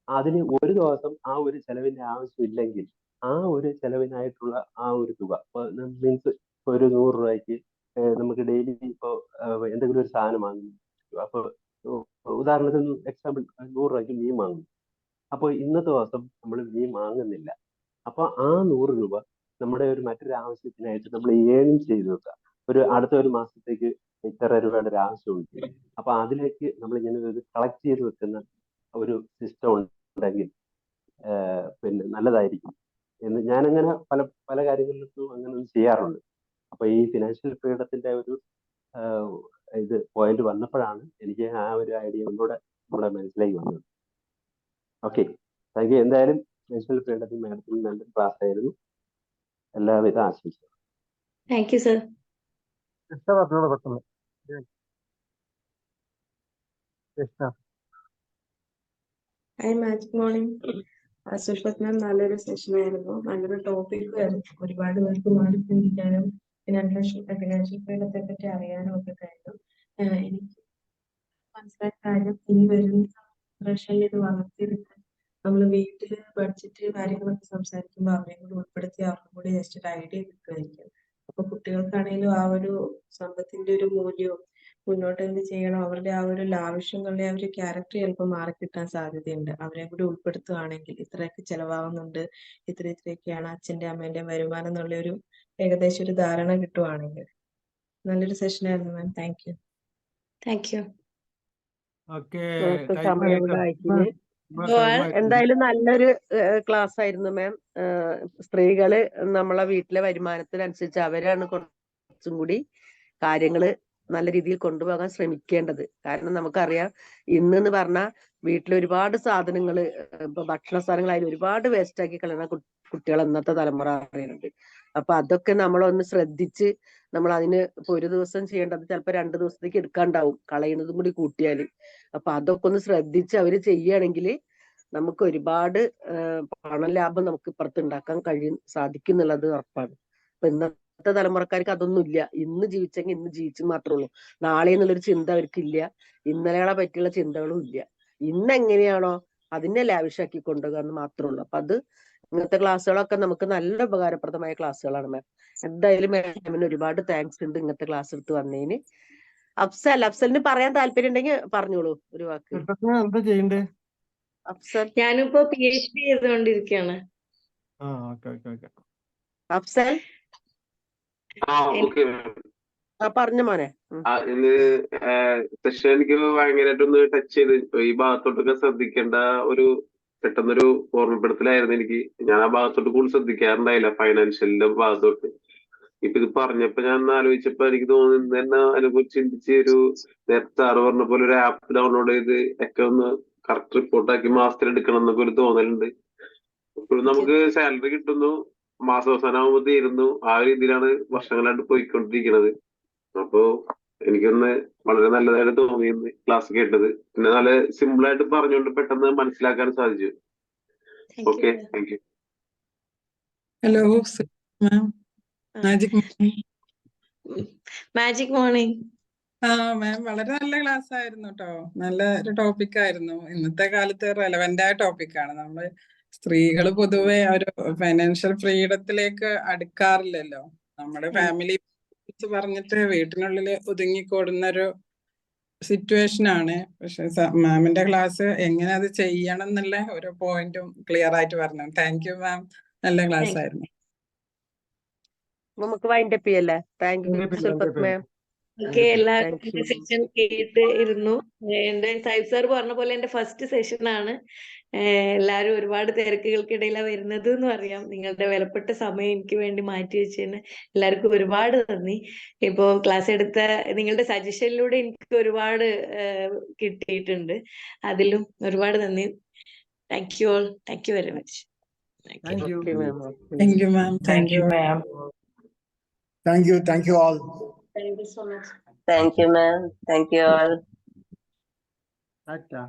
അതിന് ഒരു ദിവസം ആ ഒരു ചെലവിന്റെ ആവശ്യമില്ലെങ്കിൽ ആ ഒരു ചെലവിനായിട്ടുള്ള ആ ഒരു തുക മീൻസ് ഇപ്പോൾ ഒരു 100 രൂപയ്ക്ക് നമുക്ക് ഡെയിലി ഇപ്പോൾ എന്തെങ്കിലും ഒരു സാധനം വാങ്ങുന്നു. അപ്പൊ ഉദാഹരണത്തിന് എക്സാമ്പിൾ 100 രൂപയ്ക്ക് മീൻ വാങ്ങുന്നു. അപ്പോൾ ഇന്നത്തെ ദിവസം നമ്മൾ മീൻ വാങ്ങുന്നില്ല. അപ്പൊ ആ 100 രൂപ നമ്മുടെ മറ്റൊരു ആവശ്യത്തിനായിട്ട് നമ്മൾ ഏണിങ് ചെയ്ത് വെക്കുക. അടുത്ത ഒരു മാസത്തേക്ക് ഇത്ര രൂപയുടെ ഒരു ആവശ്യമുണ്ട്. അപ്പൊ അതിലേക്ക് നമ്മൾ ഇങ്ങനെ കളക്ട് ചെയ്ത് വെക്കുന്ന ഒരു സിസ്റ്റം ഉണ്ടെങ്കിൽ പിന്നെ നല്ലതായിരിക്കും എന്ന് ഞാനങ്ങനെ പല കാര്യങ്ങളിലും അങ്ങനെ ചെയ്യാറുണ്ട്. അപ്പൊ ഈ ഫിനാൻഷ്യൽ ഫ്രീഡത്തിന്റെ ഒരു പോയിന്റ് വന്നപ്പോഴാണ് എനിക്ക് ആ ഒരു ഐഡിയ ഒന്നുകൂടെ നമ്മുടെ മനസ്സിലേക്ക് വന്നത്. Okay, thank you. എന്തായാലും ഫിനാൻഷ്യൽ ഫ്രീഡത്തിൽ മാഡത്തിന് നല്ലൊരു ക്ലാസ് ആയിരുന്നു. എല്ലാവിധ ആശംസകളും. Thank you sir. പറഞ്ഞോളൂ പെട്ടെന്ന്. Hi, magic morning. Sulfath ma'am, നല്ലൊരു സെഷൻ ആയിരുന്നു, നല്ലൊരു ടോപ്പിക്കും ആയിരുന്നു. ഒരുപാട് പേർക്ക് മാറി ചിന്തിക്കാനും ഫിനാൻഷ്യൽ ഫ്രീഡത്തെ പറ്റി അറിയാനും ഒക്കെ കഴിഞ്ഞു. എനിക്ക് മനസ്സിലായ കാര്യം, ഇനി വരുന്ന ജനറേഷനിൽ ഇത് വളർത്തിയെടുക്കാൻ നമ്മൾ വീട്ടില് ബഡ്ജറ്റ് കാര്യങ്ങളൊക്കെ സംസാരിക്കുമ്പോൾ അവരെയും കൂടി ഉൾപ്പെടുത്തി അവർക്കും കൂടി ജസ്റ്റ് ഒരു ഐഡിയ കിട്ടുമായിരിക്കും. അപ്പൊ കുട്ടികൾക്കാണെങ്കിലും ആ ഒരു സമ്പത്തിന്റെ ഒരു മൂല്യവും മുന്നോട്ട് എന്ത് ചെയ്യണം, അവരുടെ ആ ഒരു ലാവിഷ്യം എന്നുള്ള ആ ഒരു ക്യാരക്ടർ ചിലപ്പോൾ മാറിക്കിട്ടാൻ സാധ്യതയുണ്ട്. അവരെ കൂടി ഉൾപ്പെടുത്തുകയാണെങ്കിൽ ഇത്രയൊക്കെ ചെലവാകുന്നുണ്ട്, ഇത്രയൊക്കെയാണ് അച്ഛന്റെ അമ്മേന്റെ വരുമാനം എന്നുള്ള ഒരു ഏകദേശം ഒരു ധാരണ കിട്ടുവാണെങ്കിൽ. നല്ലൊരു സെഷൻ ആയിരുന്നു ma'am. Thank you. Thank you. സമയം ഇവിടെ ആയിട്ടില്ല. എന്തായാലും നല്ലൊരു ക്ലാസ് ആയിരുന്നു മാം. സ്ത്രീകള് നമ്മളെ വീട്ടിലെ വരുമാനത്തിനനുസരിച്ച് അവരാണ് കുറച്ചും കൂടി കാര്യങ്ങള് നല്ല രീതിയിൽ കൊണ്ടുപോകാൻ ശ്രമിക്കേണ്ടത്. കാരണം നമുക്കറിയാം, ഇന്ന് പറഞ്ഞാൽ വീട്ടിൽ ഒരുപാട് സാധനങ്ങള്, ഇപ്പൊ ഭക്ഷണ സാധനങ്ങളായാലും ഒരുപാട് വേസ്റ്റ് ആക്കി കളയുന്ന കുട്ടികൾ ഇന്നത്തെ തലമുറ അറിയുന്നുണ്ട്. അപ്പൊ അതൊക്കെ നമ്മളൊന്ന് ശ്രദ്ധിച്ച് നമ്മൾ അതിന് ഇപ്പൊ ഒരു ദിവസം ചെയ്യേണ്ടത് ചിലപ്പോൾ 2 ദിവസത്തേക്ക് എടുക്കാണ്ടാവും, കളയുന്നതും കൂടി കൂട്ടിയാല്. അപ്പൊ അതൊക്കെ ഒന്ന് ശ്രദ്ധിച്ച് അവര് ചെയ്യുകയാണെങ്കിൽ നമുക്ക് ഒരുപാട് പണ ലാഭം നമുക്ക് ഇപ്പുറത്ത് ഉണ്ടാക്കാൻ സാധിക്കും എന്നുള്ളത് ഉറപ്പാണ്. അപ്പൊ ഇന്നത്തെ തലമുറക്കാർക്ക് അതൊന്നും ഇല്ല. ഇന്ന് ജീവിച്ചെങ്കിൽ ഇന്ന് ജീവിച്ചു മാത്രമേ ഉള്ളൂ. നാളെ എന്നുള്ളൊരു ചിന്ത അവർക്കില്ല. ഇന്നലെകളെ പറ്റിയുള്ള ചിന്തകളും ഇല്ല. ഇന്ന് എങ്ങനെയാണോ അതിനെ ലാവിഷാക്കി കൊണ്ടുപോകുക എന്ന് മാത്രമേ ഉള്ളൂ. അപ്പൊ അത് ഇങ്ങനത്തെ ക്ലാസ്സുകളൊക്കെ നമുക്ക് നല്ല ഉപകാരപ്രദമായ ക്ലാസ്സുകളാണ് മാം. എന്തായാലും മാമിന് ഒരുപാട് താങ്ക്സ് ഉണ്ട് ഇങ്ങനത്തെ ക്ലാസ് എടുത്ത് വന്നതിന്. അഫ്സലിന് പറയാൻ താല്പര്യം ഉണ്ടെങ്കിൽ പറഞ്ഞോളൂ ഒരു വാക്ക്. എന്താ ചെയ്യണ്ടേ? അഫ്സൽ, ഞാനിപ്പോ PhD ചെയ്തുകൊണ്ടിരിക്കുകയാണ്. അഫ്സൽ പറഞ്ഞു മോനെ. ഇന്ന് സെഷൻ എനിക്ക് ഭയങ്കരമായിട്ടൊന്ന് ടച്ച് ചെയ്ത് ഈ ഭാഗത്തോട്ടൊക്കെ ശ്രദ്ധിക്കേണ്ട ഒരു പെട്ടെന്നൊരു ഓർമ്മപ്പെടുത്തലായിരുന്നു എനിക്ക്. ഞാൻ ആ ഭാഗത്തോട്ട് കൂടുതൽ ശ്രദ്ധിക്കാറുണ്ടായില്ല, ഫൈനാൻഷ്യലിന്റെ ഭാഗത്തോട്ട്. ഇപ്പൊ ഇത് പറഞ്ഞപ്പോ ഞാൻ ആലോചിച്ചപ്പോ എനിക്ക് തോന്നുന്നു ഇന്ന് തന്നെ അതിനെക്കുറിച്ച് ചിന്തിച്ച് നേരത്തെ സാറ് പറഞ്ഞ പോലെ ഒരു ആപ്പ് ഡൗൺലോഡ് ചെയ്ത് ഒക്കെ ഒന്ന് കറക്റ്റ് റിപ്പോർട്ടാക്കി മാസത്തിൽ എടുക്കണം എന്നൊക്കെ ഒരു തോന്നലുണ്ട്. ഇപ്പോഴും നമുക്ക് സാലറി കിട്ടുന്നു, മാസാവസാനമാകുമ്പോ തീരുന്നു, ആ രീതിയിലാണ് വർഷങ്ങളായിട്ട് പോയിക്കൊണ്ടിരിക്കുന്നത്. അപ്പോ എനിക്കൊന്ന് വളരെ നല്ലതായിട്ട് തോന്നിയിരുന്നു ക്ലാസ് കേട്ടത്. പിന്നെ നല്ല സിമ്പിൾ ആയിട്ട് പറഞ്ഞുകൊണ്ട് പെട്ടെന്ന് മനസ്സിലാക്കാൻ സാധിച്ചു. Okay, thank you. Hello ma'am, magic morning. Ma'am, വളരെ നല്ല ക്ലാസ് ആയിരുന്നു കേട്ടോ. നല്ല ഒരു ടോപ്പിക് ആയിരുന്നു. ഇന്നത്തെ കാലത്ത് റെലവെന്റ് ആയ ടോപ്പിക്കാണ്. നമ്മള് സ്ത്രീകൾ പൊതുവെ ഒരു ഫൈനാൻഷ്യൽ ഫ്രീഡത്തിലേക്ക് അടുക്കാറില്ലല്ലോ. നമ്മുടെ ഫാമിലി പറഞ്ഞിട്ട് വീട്ടിനുള്ളിൽ ഒതുങ്ങിക്കൂടുന്ന ഒരു സിറ്റുവേഷൻ ആണ്. പക്ഷെ മാമിന്റെ ക്ലാസ് എങ്ങനെ അത് ചെയ്യണം എന്നുള്ള ഒരു പോയിന്റും ക്ലിയർ ആയിട്ട് പറഞ്ഞു. താങ്ക് യു മാം, നല്ല ക്ലാസ് ആയിരുന്നു. നമുക്ക് വൈൻഡപ്പ് ചെയ്യല്ലേ? താങ്ക് യു സുൽഫത്ത് മാം. എല്ലാവരും സെഷൻ കേട്ട് ഇരുന്നു. എന്റെ സാഹിബ് സാർ പറഞ്ഞ പോലെ എന്റെ ഫസ്റ്റ് സെഷൻ ആണ്. എല്ലാവരും ഒരുപാട് തിരക്കുകൾക്കിടയിലാണ് വരുന്നത് എന്ന് അറിയാം. നിങ്ങളുടെ വിലപ്പെട്ട സമയം എനിക്ക് വേണ്ടി മാറ്റി വെച്ചതിന് എല്ലാവർക്കും ഒരുപാട് നന്ദി. ഇപ്പോ ക്ലാസ് എടുത്ത നിങ്ങളുടെ സജഷനിലൂടെ എനിക്ക് ഒരുപാട് കിട്ടിയിട്ടുണ്ട്. അതിലും ഒരുപാട് നന്ദി. Thank you all. Thank you very much. Thank you, ma'am. Thank you, ma'am. Thank you. ma'am. Thank you all. Thank you so much. Thank you, ma'am. Thank you all. Tata.